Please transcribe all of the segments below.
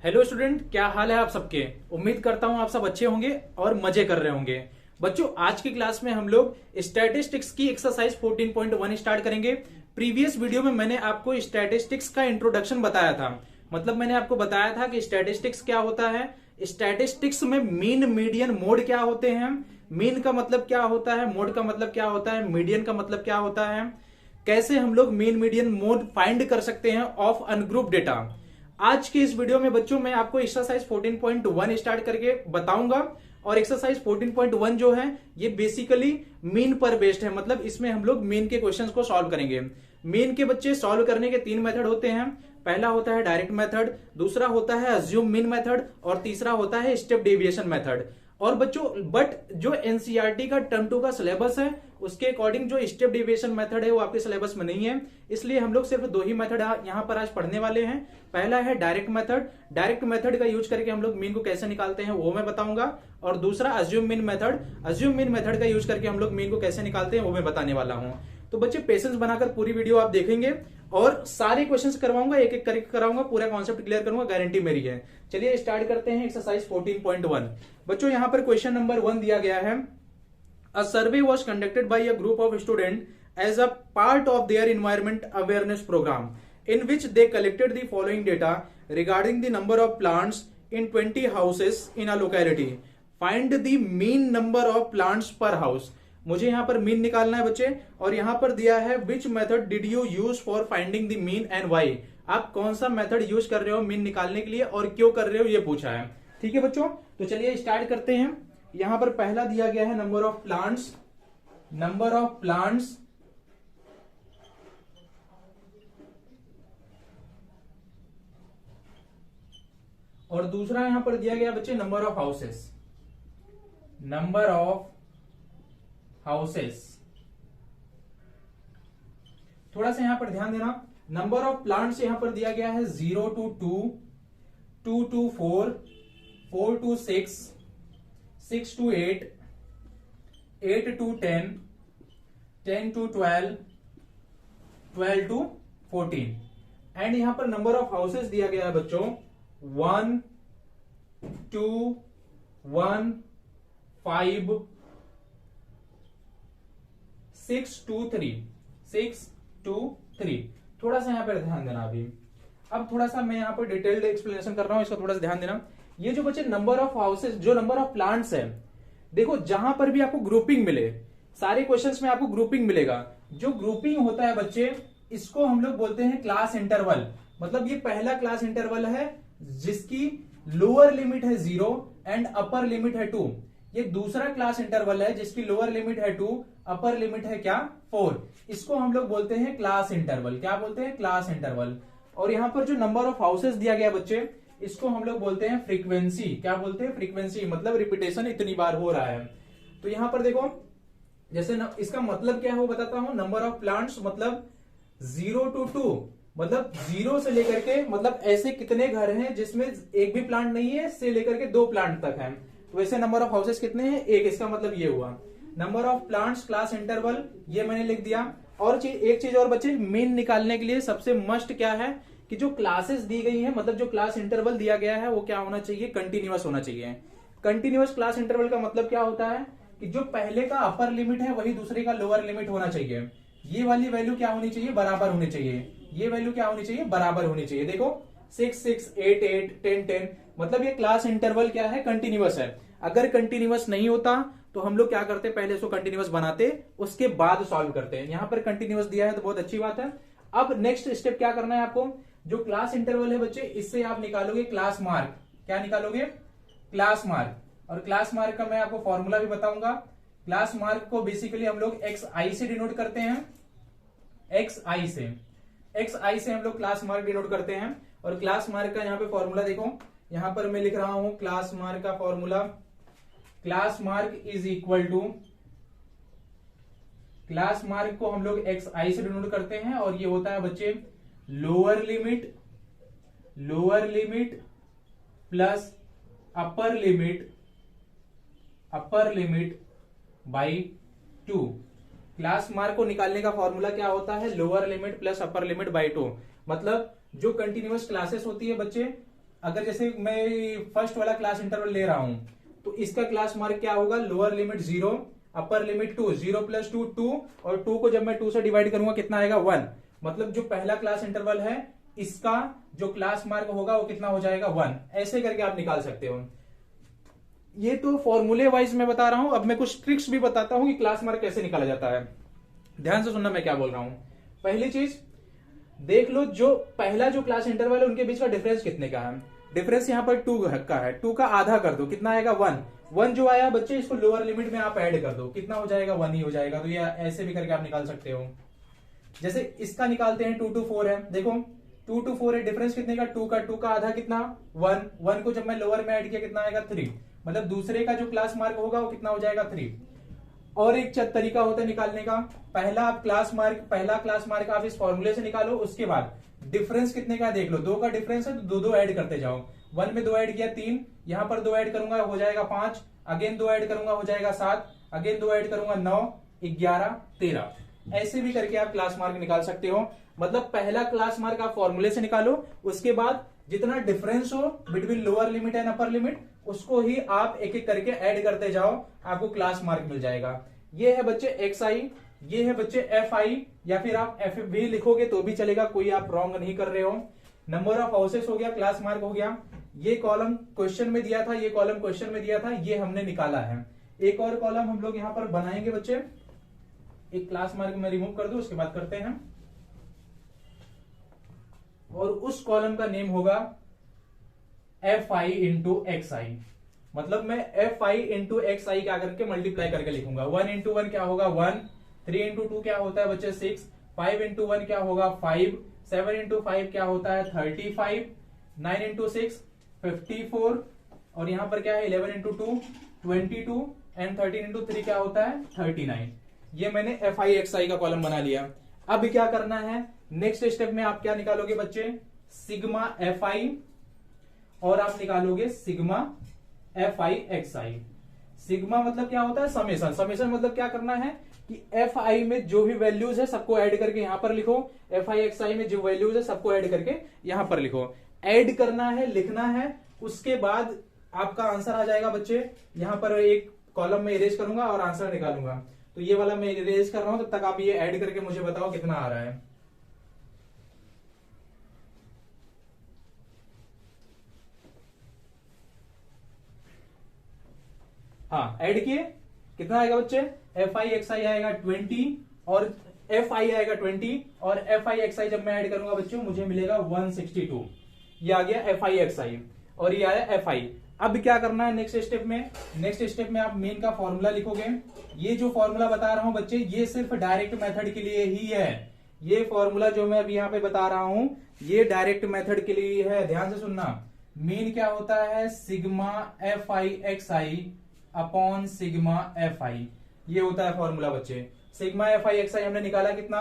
Hello student, क्या हाल है आप सबके। उम्मीद करता हूं आप सब अच्छे होंगे और मजे कर रहे होंगे। बच्चों, आज की क्लास में हम लोग स्टैटिस्टिक्स की एक्सरसाइज 14.1 स्टार्ट करेंगे। प्रीवियस वीडियो में मैंने आपको स्टैटिस्टिक्स का इंट्रोडक्शन बताया था। मतलब मैंने आपको बताया था कि स्टैटिस्टिक्स क्या होता है, स्टैटिस्टिक्स में मीन मीडियन मोड क्या होते हैं, मीन का मतलब क्या होता है, मोड का मतलब क्या होता है, मीडियन का मतलब क्या होता है, कैसे हम लोग मीन मीडियन मोड फाइंड कर सकते हैं ऑफ अनग्रुप डेटा। आज के इस वीडियो में बच्चों मैं आपको एक्सरसाइज 14.1 स्टार्ट करके बताऊंगा। और एक्सरसाइज 14.1 जो है ये बेसिकली मीन पर बेस्ड है। मतलब इसमें हम लोग मीन के क्वेश्चंस को सॉल्व करेंगे। मीन के बच्चे सॉल्व करने के तीन मेथड होते हैं। पहला होता है डायरेक्ट मेथड, दूसरा होता है अज्यूम मीन मेथड और तीसरा होता है स्टेप डेविएशन मेथड। और बच्चों बट जो एनसीईआरटी का टर्म 2 का सिलेबस है उसके अकॉर्डिंग जो स्टेप डेविएशन मेथड है वो आपके सिलेबस में नहीं है, इसलिए हम लोग सिर्फ दो ही मेथड यहाँ पर आज पढ़ने वाले हैं। पहला है डायरेक्ट मेथड। डायरेक्ट मेथड का यूज करके हम लोग मीन को कैसे निकालते हैं वो मैं बताऊंगा। और दूसरा assume mean method. Assume mean method का यूज करके हम लोग मीन को कैसे निकालते हैं वो मैं बताने वाला हूं। तो बच्चे पेशेंस बनाकर पूरी वीडियो आप देखेंगे और सारे क्वेश्चंस करवाऊंगा, एक एक करके कराऊंगा, पूरा कॉन्सेप्ट क्लियर करूंगा, गारंटी मेरी है। चलिए स्टार्ट करते हैं एक्सरसाइज 14.1। बच्चों यहाँ पर क्वेश्चन नंबर 1 दिया गया है। A survey was conducted by a group of student as a part of their environment awareness programme in which they collected the following data regarding the number of plants in 20 houses in a locality. Find the mean number of plants per house. मुझे यहां पर mean निकालना है बच्चे। और यहां पर दिया है which method did you use for finding the mean and y. आप कौन सा मेथड यूज कर रहे हो मीन निकालने के लिए और क्यों कर रहे हो ये पूछा है। ठीक है बच्चों, तो चलिए स्टार्ट करते हैं। यहां पर पहला दिया गया है number of plants. Number of plants और दूसरा यहां पर दिया गया बच्चे number of houses. Number of houses. थोड़ा सा यहां पर ध्यान देना। नंबर ऑफ प्लांट्स यहां पर दिया गया है 0 to 2, 2 to 4, 4 to 6, 6 to 8, 8 to 10, 10 to 12, 12 to 14। And यहां पर नंबर ऑफ हाउसेस दिया गया है बच्चों 1, 2, 1, 5, 6 to 3, 6 to 3। थोड़ा सा यहां पर ध्यान देना। अभी अब थोड़ा सा मैं यहां पर डिटेल्ड एक्सप्लेनेशन कर रहा हूं, इसका थोड़ा सा ध्यान देना। ये जो बच्चे नंबर ऑफ हाउसेस, जो नंबर ऑफ प्लांट्स है, देखो जहां पर भी आपको ग्रुपिंग मिले, सारे क्वेश्चंस में आपको ग्रुपिंग मिलेगा। जो ग्रुपिंग होता है बच्चे इसको हम लोग बोलते हैं क्लास इंटरवल। मतलब ये पहला क्लास इंटरवल है जिसकी लोअर लिमिट है 0 एंड अपर लिमिट है 2। ये दूसरा क्लास इंटरवल है जिसकी लोअर लिमिट है 2, अपर लिमिट है क्या 4। इसको हम लोग बोलते हैं क्लास इंटरवल। क्या बोलते हैं? Class interval. और यहां पर जो नंबर ऑफ हाउसेस दिया गया बच्चे इसको हम लोग बोलते हैं फ्रीक्वेंसी। क्या बोलते हैं? फ्रीक्वेंसी। मतलब रिपीटेशन इतनी बार हो रहा है। तो यहां पर देखो जैसे इसका मतलब क्या है वो बताता हूं। नंबर ऑफ प्लांट्स मतलब 0 to 2, मतलब 0 से लेकर के, मतलब ऐसे कितने घर हैं जिसमें एक भी प्लांट नहीं है से लेकर के 2 प्लांट तक है। तो वैसे नंबर ऑफ हाउसेस कितने हैं? 1। इसका मतलब ये हुआ। Number of plants class interval ये मैंने लिख दिया। और एक चीज और बच्चे, मीन निकालने के लिए सबसे मस्ट क्या है कि जो क्लासेस दी गई है, मतलब जो क्लास इंटरवल दिया गया है वो क्या होना चाहिए? कंटिन्यूअस होना चाहिए। कंटिन्यूअस क्लास इंटरवल का मतलब क्या होता है कि जो पहले का अपर लिमिट है वही दूसरे का लोअर लिमिट होना चाहिए। ये वाली वैल्यू क्या होनी चाहिए? बराबर होनी चाहिए। ये वैल्यू क्या होनी चाहिए? बराबर होनी चाहिए। देखो 6 6, 8 8, 10 10, मतलब ये क्लास इंटरवल क्या है? कंटिन्यूअस है। अगर कंटिन्यूअस नहीं होता तो हम लोग क्या करते? पहले इसको कंटिन्यूअस बनाते, उसके बाद सॉल्व करते हैं। यहां पर कंटिन्यूअस दिया है तो बहुत अच्छी बात है। अब नेक्स्ट स्टेप क्या करना है आपको? जो क्लास इंटरवल है बच्चे इससे आप निकालोगे क्लास मार्क। क्या निकालोगे? Class mark. और क्लास मार्क का मैं आपको फॉर्मूला भी बताऊंगा। क्लास मार्क को बेसिकली हम लोग xi से डिनोट करते हैं। xi से हम लोग क्लास मार्क डिनोट करते हैं। और क्लास मार्क का यहाँ पे फॉर्मूला देखो, यहां पर मैं लिख रहा हूं क्लास मार्क का formula. Class mark is equal to, class mark को हम लोग xi से डिनोट करते हैं और ये होता है बच्चे lower limit plus upper limit by 2। Class mark को निकालने का फॉर्मूला क्या होता है? Lower limit plus upper limit by 2। मतलब जो कंटिन्यूअस क्लासेस होती है बच्चे अगर जैसे मैं फर्स्ट वाला क्लास इंटरवल ले रहा हूं तो इसका क्लास मार्क क्या होगा, lower limit 0, upper limit 2, 0 plus 2 2, और 2 को जब मैं 2 से डिवाइड करूंगा कितना आएगा 1। मतलब जो पहला क्लास इंटरवल है इसका जो क्लास मार्क होगा वो कितना हो जाएगा 1। ऐसे करके आप निकाल सकते हो। ये तो फॉर्मूले वाइज मैं बता रहा हूं, अब मैं कुछ ट्रिक्स भी बताता हूं कि क्लास मार्क कैसे निकाला जाता है। ध्यान से सुनना मैं क्या बोल रहा हूं। पहली चीज देख लो, जो पहला जो क्लास इंटरवल है उनके बीच का डिफरेंस कितने का है। डिफरेंस यहाँ पर 2 का है, 2 का आधा कर दो कितना आएगा 1 जो आया बच्चे इसको लोअर लिमिट में आप ऐड कर दो कितना हो जाएगा 1 ही हो जाएगा। तो ये ऐसे भी करके आप निकाल सकते हो। जैसे इसका निकालते हैं 2 to 4 है, देखो 2 to 4 है, डिफरेंस कितने का 2 का आधा कितना 1 को जब मैं लोअर में ऐड किया कितना आएगा 3। मतलब दूसरे का जो क्लास मार्क होगा वो कितना हो जाएगा 3। और एक तरीका होता है निकालने का, पहला क्लास मार्क आप इस फॉर्मूले से निकालो, उसके बाद डिफरेंस कितने का देख लो, 2 का डिफरेंस है तो 2 ऐड करते जाओ। 1 में 2 ऐड किया 3, यहां पर 2 ऐड करूंगा हो जाएगा 5, अगेन 2 ऐड करूंगा हो जाएगा 7, अगेन 2 ऐड करूंगा 9, 11, 13। ऐसे भी करके आप क्लास मार्क निकाल सकते हो। मतलब पहला क्लास मार्क आप फॉर्मूले से निकालो, उसके बाद जितना डिफरेंस हो between lower limit and upper limit उसको ही आप एक एक करके ऐड करते जाओ, आपको क्लास मार्क मिल जाएगा। ये है बच्चे एक्स आई, ये है बच्चे एफ आई, या फिर आप एफ भी लिखोगे तो भी चलेगा, कोई आप रॉन्ग नहीं कर रहे हो। नंबर ऑफ हाउसेस हो गया, क्लास मार्क हो गया, ये कॉलम क्वेश्चन में दिया था, ये कॉलम क्वेश्चन में दिया था, ये हमने निकाला है। एक और कॉलम हम लोग यहां पर बनाएंगे बच्चे, एक क्लास मार्क में रिमूव कर दो उसके बाद करते हैं, और उस कॉलम का नेम होगा एफ आई इंटू एक्स आई। मतलब मैं एफ आई इंटू एक्स आई क्या करके मल्टीप्लाई करके लिखूंगा। 1 इंटू 1 क्या होगा 1, 3 इंटू 2 क्या होता है बच्चे 6, 5 इंटू 1 क्या होगा 5, 7 इंटू 5 क्या होता है 35, 9 इंटू 6 54, और यहां पर क्या है 11 इंटू 2 22, एंड 13 इंटू 3 क्या होता है 39। ये मैंने एफ आई एक्स आई का कॉलम बना लिया। अब क्या करना है, नेक्स्ट स्टेप में आप क्या निकालोगे बच्चे, सिग्मा एफ आई, और आप निकालोगे sigma F i x I. Sigma मतलब क्या होता है समेशन, समेशन मतलब क्या करना है कि एफ आई में जो भी वैल्यूज है सबको ऐड करके यहां पर लिखो, एफ आई एक्स आई में जो वैल्यूज है सबको ऐड करके यहां पर लिखो। ऐड करना है, लिखना है, उसके बाद आपका आंसर आ जाएगा बच्चे। यहां पर एक कॉलम में इरेज करूंगा और आंसर निकालूंगा, तो ये वाला मैं इरेज कर रहा हूं, तब तक आप ये ऐड करके मुझे बताओ कितना आ रहा है। हाँ ऐड किए, कितना आएगा बच्चे, एफ आई एक्स आई आएगा 20, और एफ आई आएगा 20, और एफ आई एक्स आई जब मैं ऐड करूंगा बच्चों मुझे मिलेगा 162। ये आ गया एफ आई एक्स आई, और ये आया एफ आई। अब क्या करना है नेक्स्ट स्टेप में, नेक्स्ट स्टेप में आप मेन का फॉर्मूला लिखोगे। ये जो फॉर्मूला बता रहा हूं बच्चे ये सिर्फ डायरेक्ट मेथड के लिए ही है। ये फॉर्मूला जो मैं अभी यहां पे बता रहा हूं ये डायरेक्ट मेथड के लिए है, ध्यान से सुनना। मीन क्या होता है, sigma F i x i upon sigma F I, ये होता है फॉर्मूला बच्चे। सिग्मा एफ आई एक्स आई हमने निकाला कितना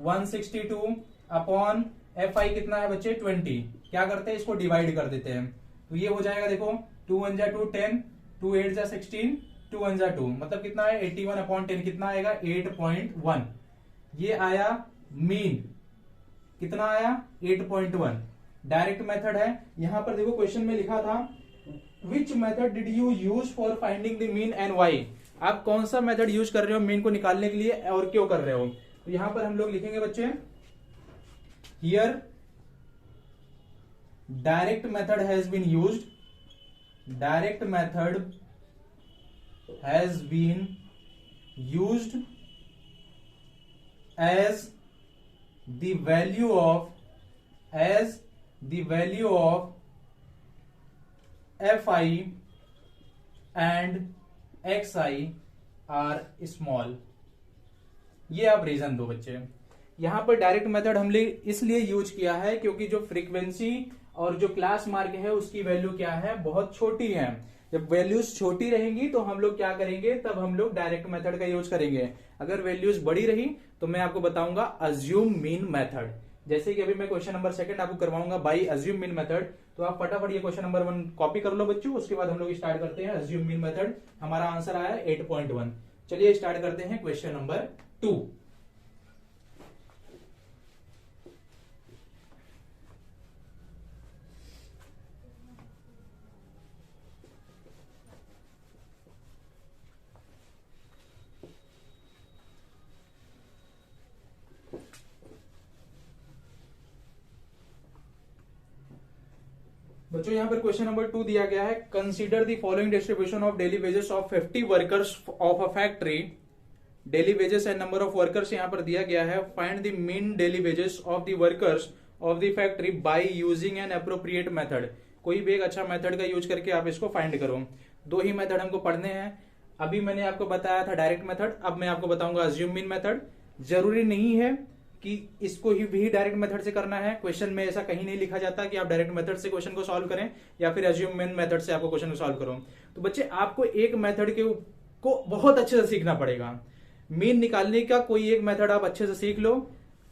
162 अपॉन एफ आई कितना है बच्चे 20। क्या करते हैं इसको डिवाइड कर देते हैं, तो ये हो जाएगा देखो 2 1 जा 2 10, 2 8 जा 16, 2 1 जा 2, मतलब कितना है 81 अपॉन 10 कितना आएगा 8.1। ये आया मीन, कितना आया 8.1। डायरेक्ट मेथड है। यहां पर देखो क्वेश्चन में लिखा था which method did you use for finding the mean and y. आप कौन सा मेथड यूज कर रहे हो मीन को निकालने के लिए और क्यों कर रहे हो। तो यहां पर हम लोग लिखेंगे बच्चे here direct method has been used, direct method has been used as the value of fi and xi are small। ये आप रीजन दो बच्चे। यहां पर डायरेक्ट मेथड हमने इसलिए यूज किया है क्योंकि जो फ्रीक्वेंसी और जो क्लास मार्क है उसकी वैल्यू क्या है बहुत छोटी है। जब वैल्यूज छोटी रहेंगी तो हम लोग क्या करेंगे, तब हम लोग डायरेक्ट मेथड का यूज करेंगे। अगर वैल्यूज बड़ी रही तो मैं आपको बताऊंगा अज्यूम मीन मेथड। जैसे कि अभी मैं क्वेश्चन नंबर 2 आपको करवाऊंगा बाई अज्यूम मीन मेथड, तो आप फटाफट ये क्वेश्चन नंबर 1 कॉपी कर लो बच्चों। उसके बाद हम लोग स्टार्ट करते हैं अज्यूम मीन मेथड। हमारा आंसर आया 8.1। चलिए स्टार्ट करते हैं क्वेश्चन नंबर 2। बच्चों यहाँ पर क्वेश्चन नंबर 2 दिया गया है, consider the following distribution of daily wages of 50 workers of a factory. Daily wages and number of workers यहाँ पर दिया गया है। Find the mean daily wages of the workers of the factory by using an appropriate method. कोई भी एक अच्छा method का यूज करके आप इसको फाइंड करो। दो ही मेथड हमको पढ़ने हैं। अभी मैंने आपको बताया था डायरेक्ट मेथड, अब मैं आपको बताऊंगा अज्यूम मीन मेथड। जरूरी नहीं है कि इसको ही भी डायरेक्ट मेथड से करना है। क्वेश्चन में ऐसा कहीं नहीं लिखा जाता कि आप डायरेक्ट मेथड से क्वेश्चन को सॉल्व करें या फिर अज्यूम मीन मेथड से आपको क्वेश्चन को सॉल्व करो। तो बच्चे आपको एक मेथड को बहुत अच्छे से सीखना पड़ेगा। मीन निकालने का कोई एक मेथड आप अच्छे से सीख लो।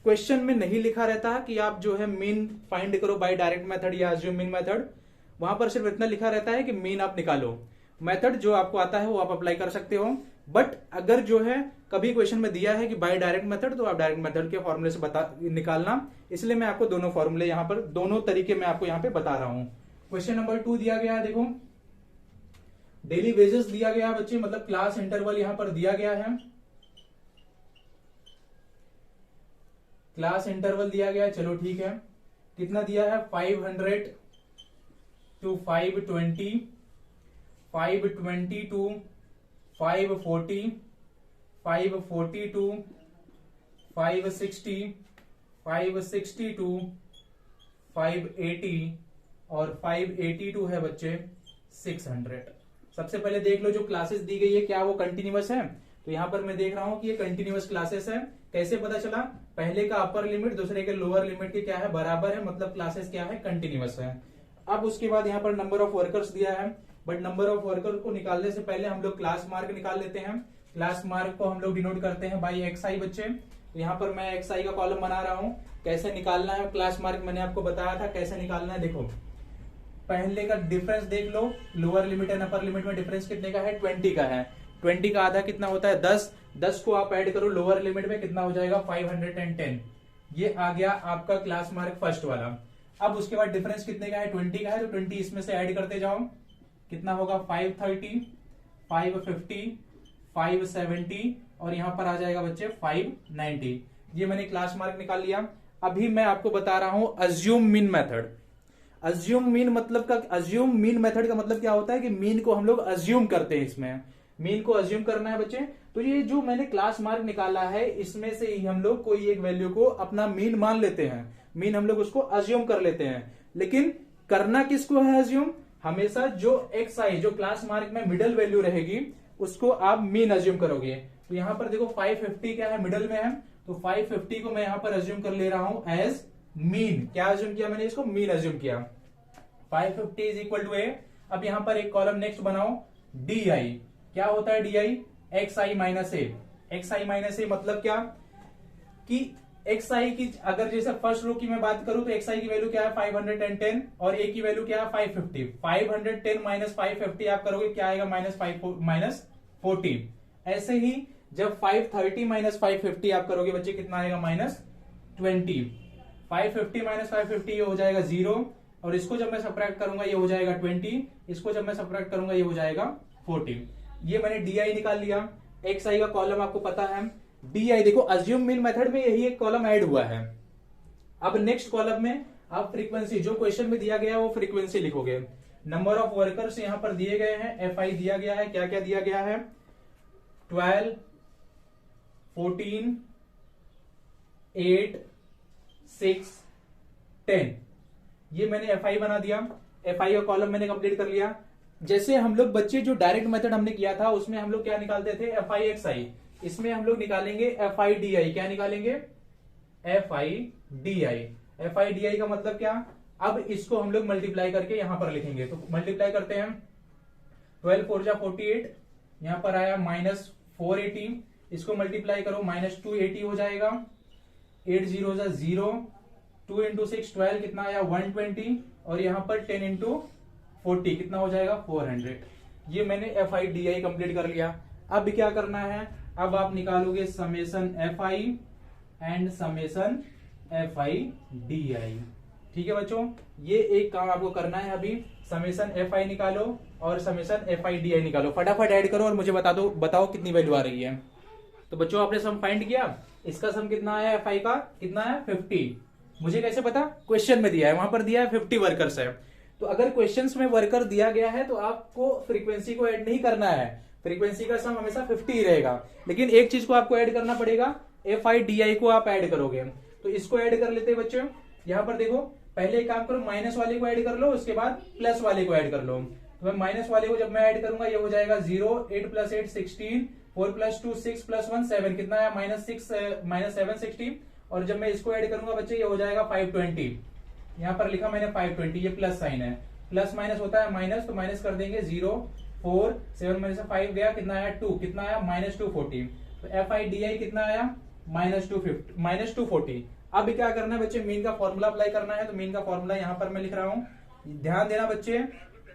क्वेश्चन में नहीं लिखा रहता कि आप जो है मीन फाइंड करो बाय डायरेक्ट मेथड या अज्यूम मीन मेथड। वहां पर सिर्फ इतना लिखा रहता है कि मीन आप निकालो। मेथड जो आपको आता है वो आप अप्लाई कर सकते हो, बट अगर जो है कभी क्वेश्चन में दिया है कि बाय डायरेक्ट मेथड, तो आप डायरेक्ट मेथड के फॉर्मूले से निकालना। इसलिए मैं आपको दोनों फॉर्मूले यहाँ पर, दोनों तरीके मैं आपको यहाँ पे बता रहा हूं। क्वेश्चन नंबर 2 दिया गया है, देखो डेली वेजेस दिया गया है बच्चे, मतलब क्लास इंटरवल यहाँ पर दिया गया है। क्लास इंटरवल दिया गया है, चलो ठीक है। कितना दिया है? 500 to 520, 520 to 540, 540 to 560, 560 to 580 और 580 टू है बच्चे 600। सबसे पहले देख लो जो क्लासेस दी गई है क्या वो कंटिन्यूअस है। तो यहां पर मैं देख रहा हूं कि ये कंटिन्यूअस क्लासेस है। कैसे पता चला? पहले का अपर लिमिट दूसरे के लोअर लिमिट के क्या है? बराबर है, मतलब क्लासेस क्या है? कंटिन्यूअस है। अब उसके बाद यहाँ पर नंबर ऑफ वर्कर्स दिया है, बट नंबर ऑफ वर्कर को निकालने से पहले हम लोग क्लास मार्क निकाल लेते हैं। क्लास मार्क को हम लोग डिनोट करते हैं बाई XI बच्चे। तो यहाँ पर मैं XI का कॉलम बना रहा हूँ। कैसे निकालना है क्लास मार्क मैंने आपको बताया था कैसे निकालना है। देखो पहले का डिफरेंस देख लो, lower limit and upper limit में डिफरेंस कितने का है? 20 का है। 20 का आधा कितना होता है? 10। 10 को आप ऐड करो लोअर लिमिट में, कितना हो जाएगा? 510। ये आ गया आपका क्लास मार्क फर्स्ट वाला। अब उसके बाद डिफरेंस कितने का है? 20 का है, तो 20 इसमें से ऐड करते जाओ। कितना होगा? 530, 550, 570 और यहां पर आ जाएगा बच्चे 590। ये मैंने क्लास मार्क निकाल लिया। अभी मैं आपको बता रहा हूं assume mean method. Assume mean method का मतलब क्या होता है कि मीन को हम लोग अज्यूम करते हैं। इसमें मीन को अज्यूम करना है बच्चे। तो ये जो मैंने क्लास मार्क निकाला है इसमें से ही हम लोग कोई एक वैल्यू को अपना मीन मान लेते हैं। मीन हम लोग उसको अज्यूम कर लेते हैं, लेकिन करना किसको है अज्यूम? हमेशा जो XI जो क्लास मार्क में मिडल वैल्यू रहेगी उसको आप मीन अज्यूम करोगे। तो यहां पर देखो 550 क्या है? मिडल में है, तो 550 को मैं यहां पर अज्यूम कर ले रहा हूं एज मीन। क्या अज्यूम किया मैंने? इसको मीन अज्यूम किया। 550 इज इक्वल टू ए। अब यहां पर एक कॉलम नेक्स्ट बनाओ DI। क्या होता है DI? XI माइनस ए। XI माइनस ए मतलब क्या कि XI की अगर जैसे फर्स्ट रो की मैं बात करूं तो XI की वैल्यू क्या है? 510 और A की वैल्यू क्या है? 550। 510 माइनस 550 आप करोगे क्या आएगा? माइनस 40। ऐसे ही जब 530 माइनस 550 आप करोगे बच्चे कितना आएगा? -20। 550 माइनस 550 ये हो जाएगा 0 और इसको जब मैं सब्ट्रैक्ट करूंगा ये हो जाएगा 20। इसको जब मैं सब्ट्रैक्ट करूंगा ये हो जाएगा 40। ये मैंने DI निकाल लिया। XI का कॉलम आपको पता है DI। देखो अज्यूम मीन मेथड में यही एक कॉलम ऐड हुआ है। अब नेक्स्ट कॉलम में आप फ्रीक्वेंसी जो क्वेश्चन में दिया गया है वो फ्रीक्वेंसी लिखोगे। नंबर ऑफ वर्कर्स यहां पर दिए गए हैं, FI दिया गया है। क्या क्या दिया गया है? 12, 14, 8, 6, 10। ये मैंने FI बना दिया। FI का कॉलम मैंने कंप्लीट कर लिया। जैसे हम लोग बच्चे जो डायरेक्ट मेथड हमने किया था उसमें हम लोग क्या निकालते थे? FI XI। इसमें हम लोग निकालेंगे FI DI। क्या निकालेंगे? FI DI। FI DI का मतलब क्या? अब इसको हम लोग मल्टीप्लाई करके यहां पर लिखेंगे। तो मल्टीप्लाई करते हैं। 12 4 जा 48, यहां पर आया -480। इसको मल्टीप्लाई करो -280 हो जाएगा। 8 0 जा 0, 2 इंटू 6 12 कितना आया? 120 और यहां पर 10 इंटू 40 कितना हो जाएगा? 400। ये मैंने FI DI कंप्लीट कर लिया। अब क्या करना है? अब आप निकालोगे summation FI and summation FI DI। ठीक है बच्चों, ये एक काम आपको करना है। अभी समेशन FI निकालो और समेशन FI DI निकालो। फटाफट ऐड करो और मुझे बताओ कितनी वैल्यू आ रही है। तो बच्चों आपने सम फाइंड किया। इसका सम कितना है? FI का कितना है? 50। मुझे कैसे पता? क्वेश्चन में दिया है, वहां पर दिया है 50 वर्कर्स है। तो अगर क्वेश्चंस में वर्कर दिया गया है तो आपको फ्रीक्वेंसी को ऐड नहीं करना है, फ्रीक्वेंसी का सम हमेशा 50 ही रहेगा, लेकिन एक चीज को आपको ऐड करना पड़ेगा, FIDI को आप ऐड करोगे। तो इसको ऐड कर लेते हैं बच्चों। यहां पर देखो, पहले एक काम करो, माइनस वाले को ऐड कर लो, उसके बाद प्लस वाले को ऐड कर लो। तो मैं माइनस वाले को जब मैं ऐड करूंगा ये हो जाएगा 0, 8 + 8 16, 4 + 2 6 + 1 7, कितना है -7 16, और जब मैं इसको ऐड करूंगा बच्चे ये हो जाएगा 520। यहाँ पर लिखा मैंने 520, ये प्लस साइन है, प्लस माइनस होता है माइनस, तो माइनस कर देंगे 0 4 7 में से 5 गया, कितना आया 2, कितना आया -240। तो FIDI कितना आया -240। अब क्या करना है बच्चे, मीन का फॉर्मूला अप्लाई करना है। तो मीन का फॉर्मूला यहाँ पर मैं लिख रहा हूँ, ध्यान देना बच्चे,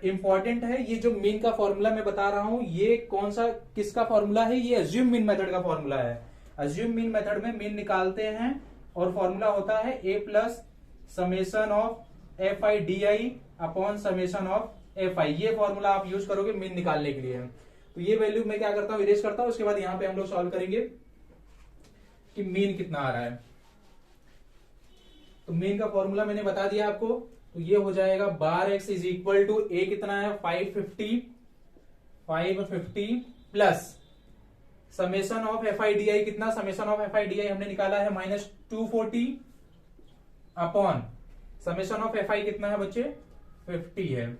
इंपॉर्टेंट है। ये जो मीन का फॉर्मूला मैं बता रहा हूं ये कौन सा किसका फॉर्मूला है, ये अज्यूम मीन मेथड का फॉर्मूला है। अज्यूम मीन मेथड में मीन निकालते हैं और फॉर्मूला होता है A + summation of FIDI upon summation of FI। ये फॉर्मूला आप यूज करोगे मीन निकालने के लिए। तो ये वैल्यू मैं क्या करता हूं, इरेज करता हूं, उसके बाद यहां पे हम लोग सॉल्व करेंगे कि मीन कितना आ रहा है। तो मीन का फॉर्मूला मैंने बता दिया आपको। तो ये हो जाएगा bar(x) = A कितना है 550 प्लस समेशन ऑफ FIDI कितना, समेशन ऑफ FIDI हमने निकाला है -240 अपॉन समेशन ऑफ FI कितना है बच्चे 50 है।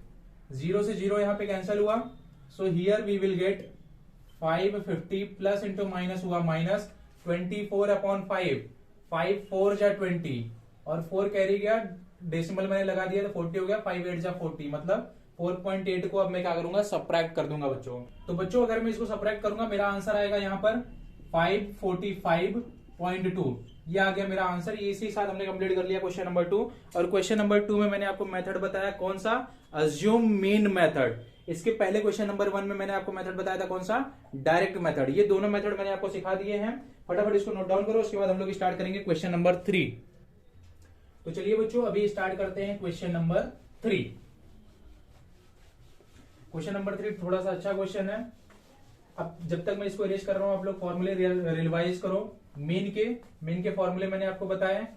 0 से 0 यहां पे कैंसिल हुआ, so here we will get 550 plus into minus हुआ -24/5, 5 4 जा 20 और 4 कैरी गया, डेसिमल मैंने लगा दिया तो 40 हो गया, 5 8 जा 40, मतलब 4.8 को अब मैं क्या करूंगा, सबट्रैक्ट कर दूंगा बच्चों। तो बच्चों अगर मैं इसको सबट्रैक्ट करूंगा मेरा आंसर आएगा यहाँ पर 545.2, ये आ गया मेरा आंसर। ये इसी के साथ हमने कंप्लीट कर लिया क्वेश्चन नंबर 2। और क्वेश्चन नंबर 2 में मैंने आपको मेथड बताया कौन सा, अज्यूम मीन मेथड। इसके पहले क्वेश्चन नंबर 1 में मैंने आपको मेथड बताया था कौन सा, डायरेक्ट मेथड। ये दोनों मेथड मैंने आपको सिखा दिए हैं, फटाफट इसको नोट डाउन करो, उसके बाद हम लोग स्टार्ट करेंगे क्वेश्चन नंबर 3। तो चलिए बच्चों अभी स्टार्ट करते हैं क्वेश्चन नंबर 3। क्वेश्चन नंबर 3 थोड़ा सा अच्छा क्वेश्चन है। अब जब तक मैं इसको इरेज कर रहा हूं आप लोग फॉर्मूले रिवाइज करो। मीन के फॉर्मूले मैंने आपको बताया।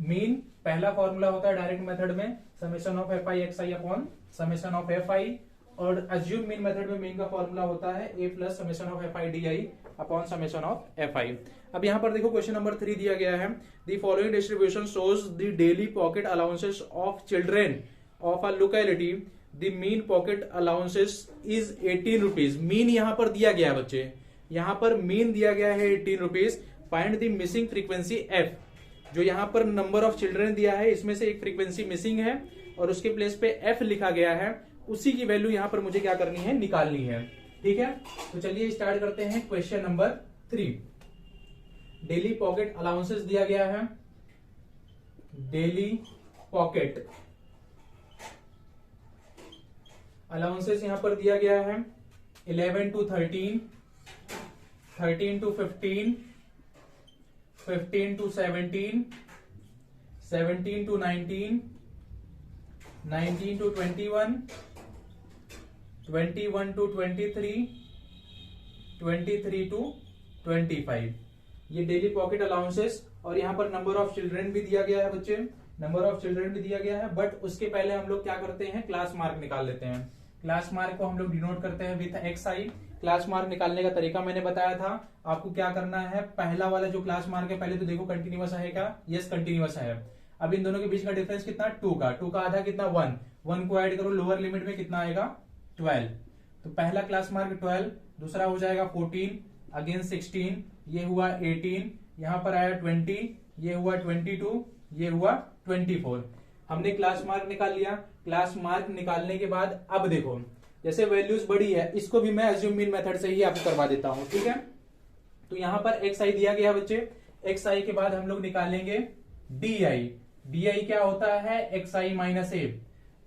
मीन पहला फॉर्मूला होता है डायरेक्ट मेथड में summation of FI(xi) upon summation of FI, और अज्यूम मीन मेथड में मीन का फॉर्मूला होता है A + summation of FIDI upon summation of FI। अब यहां पर देखो क्वेश्चन नंबर 3 दिया गया है, the following distribution shows the daily pocket allowances of children of a locality, the mean pocket allowances is 18 rupees. Mean यहां पर दिया गया है बच्चे, यहां पर मीन दिया गया है 18 rupees. Find the missing frequency F। जो यहां पर नंबर ऑफ चिल्ड्रेन दिया है इसमें से एक फ्रीक्वेंसी मिसिंग है और उसके प्लेस पे F लिखा गया है, उसी की वैल्यू यहां पर मुझे क्या करनी है, निकालनी है। ठीक है, तो चलिए स्टार्ट करते हैं question number 3। Daily pocket allowances दिया गया है, डेली पॉकेट अलाउंसेस यहां पर दिया गया है 11 to 13, 13 to 15, 15 to 17, 17 to 19, 19 to 21, 21 to 23, 23 to 25। ये डेली पॉकेट अलाउंसेस। और यहाँ पर नंबर ऑफ चिल्ड्रेन भी दिया गया है बच्चे, नंबर ऑफ चिल्ड्रेन भी दिया गया है। बट उसके पहले हम लोग क्या करते हैं, क्लास मार्क निकाल लेते हैं। क्लास मार्क को हम लोग डिनोट करते हैं विथ XI। क्लास मार्क निकालने का तरीका मैंने बताया था आपको। क्या करना है, पहला वाला जो क्लास मार्क है पहले तो देखो कंटिन्यूअस है क्या, यस कंटिन्यूअस है। अब इन दोनों के बीच का डिफरेंस कितना, 2 का, 2 का आधा कितना 1, 1 को ऐड करो लोअर लिमिट में कितना आएगा 12। तो पहला क्लास मार्क 12, दूसरा हो जाएगा 14, अगेन 16, ये हुआ 18, यहां पर आया 20, ये हुआ 22, ये हुआ 24। हमने क्लास मार्क निकाल लिया। क्लास मार्क निकालने के बाद अब देखो जैसे वैल्यूज बड़ी है इसको भी मैं अज्यूम मीन मेथड से ही आपको करवा देता हूं। ठीक है, तो यहां पर XI दिया गया बच्चे, XI के बाद हम लोग निकालेंगे DI। DI क्या होता है, XI minus A।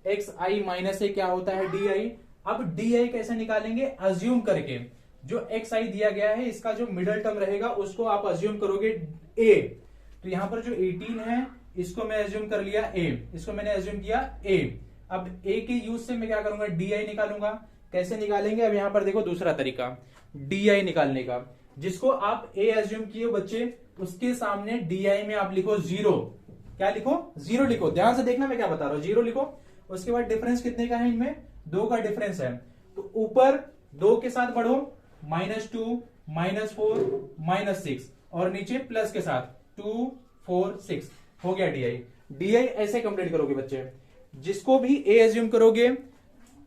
XI minus A क्या होता है, DI। अब DI कैसे निकालेंगे, अज्यूम करके। जो XI दिया गया है इसका जो मिडल टर्म रहेगा उसको आप अज्यूम करोगे A। तो यहां पर जो 18 है इसको मैं अज्यूम कर लिया A, इसको मैंने अज्यूम किया A। अब A के यूज से मैं क्या करूंगा, DI निकालूंगा। कैसे निकालेंगे, अब यहां पर देखो दूसरा तरीका DI निकालने का। जिसको आप A अज्यूम किए बच्चे उसके सामने DI में आप लिखो 0। क्या लिखो, 0 लिखो। ध्यान से देखना मैं क्या बता रहा हूं, 0 लिखो। उसके बाद डिफरेंस कितने का है इनमें, 2 का डिफरेंस है, तो ऊपर 2 के साथ बढ़ो, -2, -4, -6, और नीचे प्लस के साथ 2, 4, 6, हो गया DI। DI ऐसे कंप्लीट करोगे बच्चे, जिसको भी A एज्यूम करोगे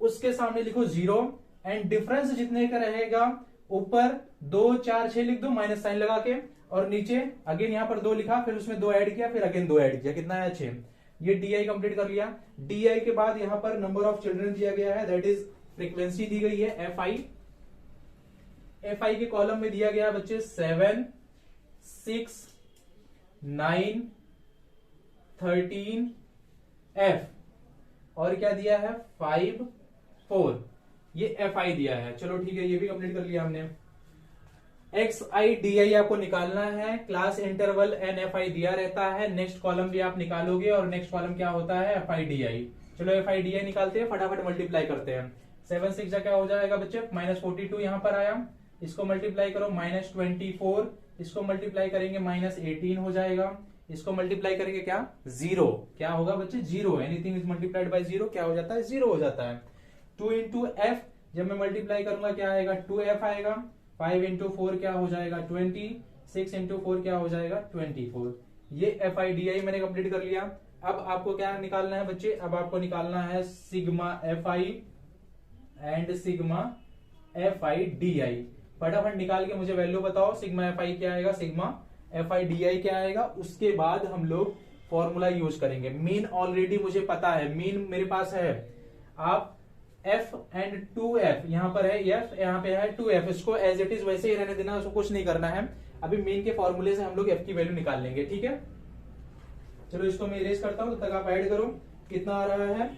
उसके सामने लिखो 0, एंड डिफरेंस जितने का रहेगा ऊपर 2, 4, 6 लिख दो माइनस साइन लगा के, और नीचे अगेन यहां पर 2 लिखा, फिर उसमें 2 ऐड किया, फिर अगेन 2 ऐड किया, कितना है 6। ये DI कंप्लीट कर लिया। DI के बाद यहां पर नंबर ऑफ चिल्ड्रन दिया गया है, दैट इज फ्रीक्वेंसी दी गई है FI। FI के कॉलम में दिया गया है बच्चे 7, 6, 9, 13, F, और क्या दिया है 5, 4, ये FI दिया है। चलो ठीक है, ये भी कंप्लीट कर लिया हमने। XI DI आपको निकालना है, क्लास इंटरवल NFI दिया रहता है, नेक्स्ट कॉलम भी आप निकालोगे, और नेक्स्ट कॉलम क्या होता है FI DI। चलो FI DI निकालते हैं, फटाफट मल्टीप्लाई करते हैं। 7, 6 क्या हो जाएगा बच्चे, -42 यहां पर आया, इसको मल्टीप्लाई करो -24, इसको मल्टीप्लाई करेंगे -18 हो जाएगा, इसको मल्टीप्लाई करेंगे क्या 0, क्या होगा बच्चे 0, एनीथिंग इज मल्टीप्लाइड बाय 0 क्या हो जाता है 0 हो जाता है। 2 इंटू एफ, जब मैं मल्टीप्लाई करूंगा क्या आएगा 2F आएगा, 5 इंटू 4 क्या हो जाएगा 20, 6 इंटू 4 क्या हो जाएगा 24। ये FI/DI मैंने कंप्लीट कर लिया। अब आपको क्या निकालना है बच्चे, अब आपको निकालना है sigma FI and sigma FI/DI। फटाफट निकाल के मुझे वैल्यू बताओ, सिग्मा FI क्या आएगा, सिग्मा FI/DI क्या आएगा, उसके बाद हम लोग फॉर्मूला यूज करेंगे। मीन ऑलरेडी मुझे पता है, मीन मेरे पास है। आप F एंड 2F यहां पर है, F यहां पे है 2F, इसको एज इट इज वैसे ही रहने देना, उसको कुछ नहीं करना है। अभी मीन के फॉर्मूले से हम लोग F की वैल्यू निकाल लेंगे, ठीक है। चलो इसको मैं इरेज करता हूं, तब तक आप ऐड करो कितना आ रहा है।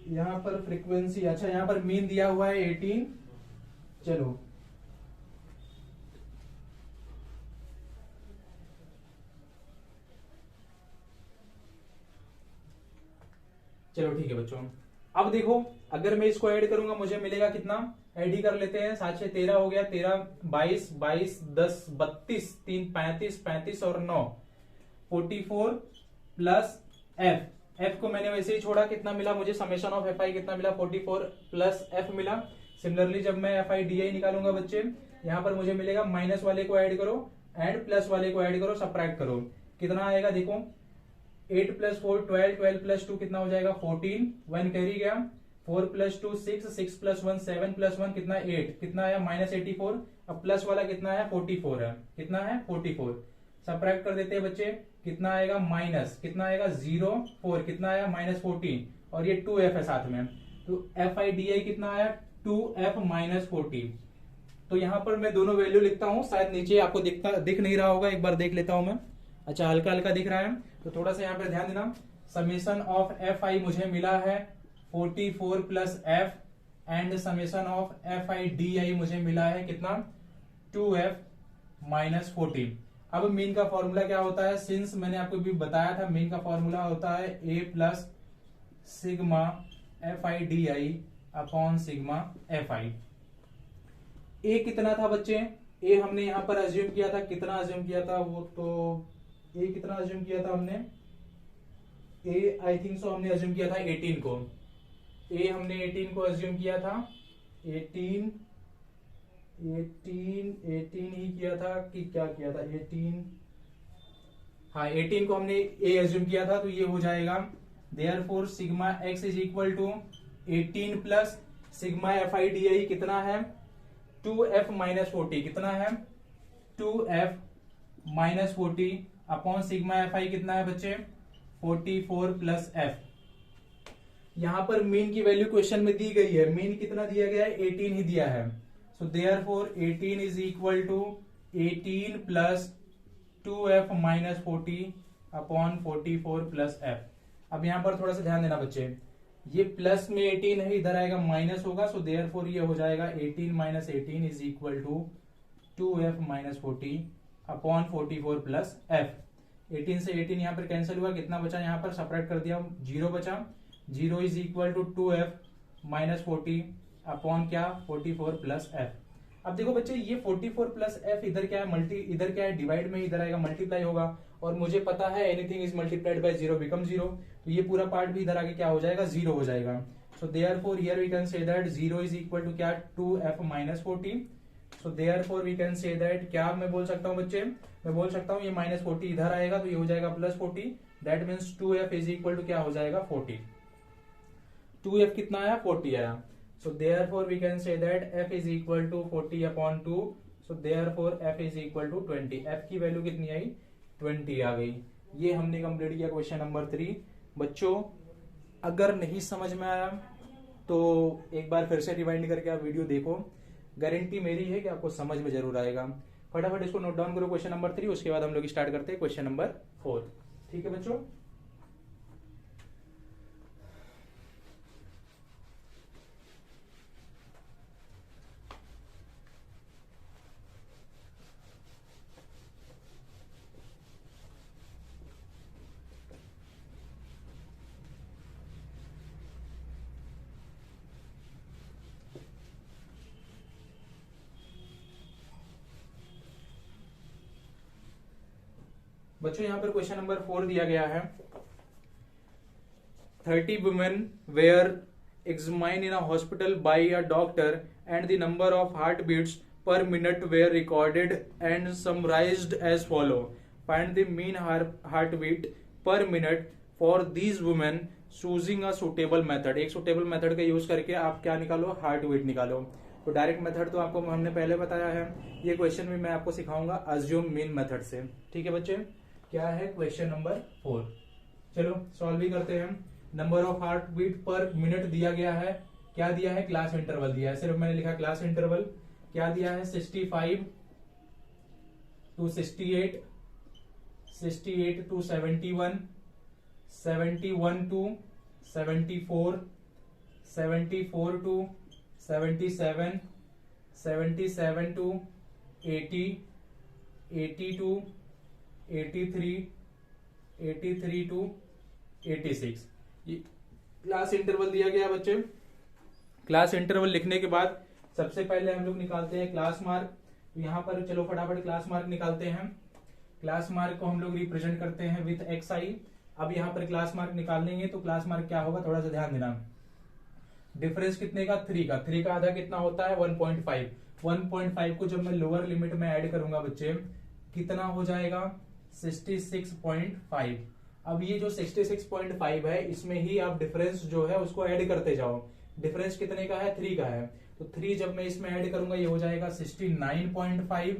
यहां पर फ्रीक्वेंसी, अच्छा यहां पर मीन दिया हुआ है 18। चलो चलो ठीक है बच्चों, अब देखो अगर मैं इसको ऐड करूंगा मुझे मिलेगा कितना, ऐड ही कर लेते हैं, 7 6 13 हो गया, 13 22 22 10 32 3 35 35 और 9 44 प्लस F को मैंने वैसे ही छोड़ा, कितना मिला मुझे, समेशन ऑफ FI कितना मिला 44 प्लस F मिला। सिमिलरली जब मैं FI/DI निकालूंगा बच्चे, यहां पर मुझे मिलेगा माइनस वाले को ऐड करो एंड प्लस वाले को ऐड करो, सबट्रैक्ट करो, कितना आएगा देखो 8 प्लस 4 12, 12 प्लस 2 कितना हो जाएगा 14, 1 कैरी गया, 4 प्लस 2 6, 6 प्लस 1 7 प्लस 1 कितना 8, कितना आया -84। अब प्लस वाला कितना है 44 है, कितना है 44, सबट्रैक्ट कर देते हैं बच्चे, कितना आएगा माइनस, कितना आएगा 0 4, कितना आया -14, और ये 2F है साथ में, तो FI/DI कितना आया 2F -14। तो यहां पर मैं दोनों वैल्यू लिखता हूं, शायद नीचे आपको दिख नहीं रहा होगा, एक बार देख लेता हूं मैं। अच्छा हल्का हल्का दिख रहा है, तो थोड़ा सा यहाँ पर ध्यान देना। समेशन ऑफ FI मुझे मिला है 44 plus F, and summation of FI/DI मुझे मिला है कितना 2F -14। अब मीन का फॉर्मूला क्या होता है, सिंस मैंने आपको भी बताया था, मीन का फॉर्मूला होता है A plus sigma FI/DI upon sigma FI। A कितना था बच्चे, A हमने यहां पर अज्यूम किया था, कितना अज्यूम किया था वो तो A कितना अज्यूम किया था हमने, A आई थिंक सो हमने अज्यूम किया था 18 को, A हमने 18 को अज्यूम किया था, 18 ही किया था कि क्या किया था 18, हाँ 18 को हमने A अज्यूम किया था, तो ये हो जाएगा therefore sigma x is equal to 18 plus sigma FI/DI कितना है 2F -40, कितना है 2F -40 अपॉन सिग्मा FI कितना है बच्चे 44 प्लस F। यहां पर मीन की वैल्यू क्वेश्चन में दी गई है, मीन कितना दिया गया है 18 ही दिया है, so therefore 18 is equal to 18 plus 2F -40 upon 44 plus F। अब यहां पर थोड़ा सा ध्यान देना बच्चे, ये प्लस में 18 है, इधर आएगा माइनस होगा, सो देयरफॉर ये हो जाएगा 18 - 18 is equal to 2F -40 upon 44 plus F। 18 से 18 यहाँ पर कैंसिल हुआ, कितना बचा यहाँ पर सबट्रैक्ट कर दिया 0 बचा, 0 is equal to 2F -40 upon क्या 44 प्लस F। अब देखो बच्चे ये 44 प्लस F इधर क्या है इधर क्या है डिवाइड में, इधर आएगा मल्टीप्लाई होगा, और मुझे पता है anything is multiplied by 0 become 0, तो ये पूरा पार्ट भी इधर आके क्या हो जाएगा, 0 हो जाएगा। So therefore here we can say that 0 is equal to क्या, 2f minus 40। So therefore we can say that, क्या मैं बोल सकता हूँ बच्चे, मैं बोल सकता हूँ ये माइनस 40 इधर आएगा तो ये हो जाएगा plus 40। That means 2f is equal to क्या हो जाएगा, 40। 2f कितना आया, 40 आया। So therefore we can say that f is equal to 40 upon 2। So therefore f is equal to 20। f की वैल्यू कितनी आई, 20 आ गई। ये हमने कंप्लीट किया क्वेश्चन नंबर 3। बच्चों अगर नहीं समझ में आया तो एक बार फिर से रिवाइंड करके आप वीडियो देखो, गारंटी मेरी है कि आपको समझ में जरूर आएगा। फटाफट इसको नोट डाउन करो क्वेश्चन नंबर 3, उसके बाद हम लोग स्टार्ट करते हैं क्वेश्चन नंबर 4। ठीक है बच्चों। बच्चों यहाँ पर क्वेश्चन नंबर 4 दिया गया है। 30 women were examined in a hospital by a doctor and the number of heartbeats per minute were recorded and summarized as follow. Find the mean heartbeat per minute for these women choosing a suitable method. एक suitable method का use करके आप क्या निकालो, heartbeat निकालो। तो direct method तो आपको हमने पहले बताया है, ये क्वेश्चन भी मैं आपको सिखाऊंगा अज्यूम मीन मेथड से। ठीक है बच्चे, क्या है क्वेश्चन नंबर 4। चलो सॉल्व भी करते हैं। Number of heart beat per minute दिया गया है, क्या दिया है, क्लास इंटरवल दिया है, सिर्फ मैंने लिखा क्लास इंटरवल। क्या दिया है, 65 to 68, 68 to 71, 71 to 74, 74 to 77, 77 to 80, 80 to 83, 83 to 86। ये क्लास इंटरवल दिया गया बच्चे। क्लास इंटरवल लिखने के बाद सबसे पहले हम लोग निकालते हैं क्लास मार्क। यहाँ पर चलो फटाफट क्लास मार्क निकालते हैं। क्लास मार्क को हम लोग रिप्रेजेंट करते हैं विथ xi। अब यहाँ पर क्लास मार्क निकालेंगे तो क्लास मार्क क्या होगा, थोड़ा सा ध्यान देना। डिफरेंस कितने का, 3 का। 3 का आधा कितना होता है, 1.5। 1.5 को जब मैं लोअर लिमिट में ऐड करूंगा बच्चे, कितना हो जाएगा, 66.5। अब ये जो 66.5 है, इसमें ही आप डिफरेंस जो है उसको ऐड करते जाओ। डिफरेंस कितने का है, 3 का है, तो 3 जब मैं इसमें ऐड करूंगा ये हो जाएगा 69.5।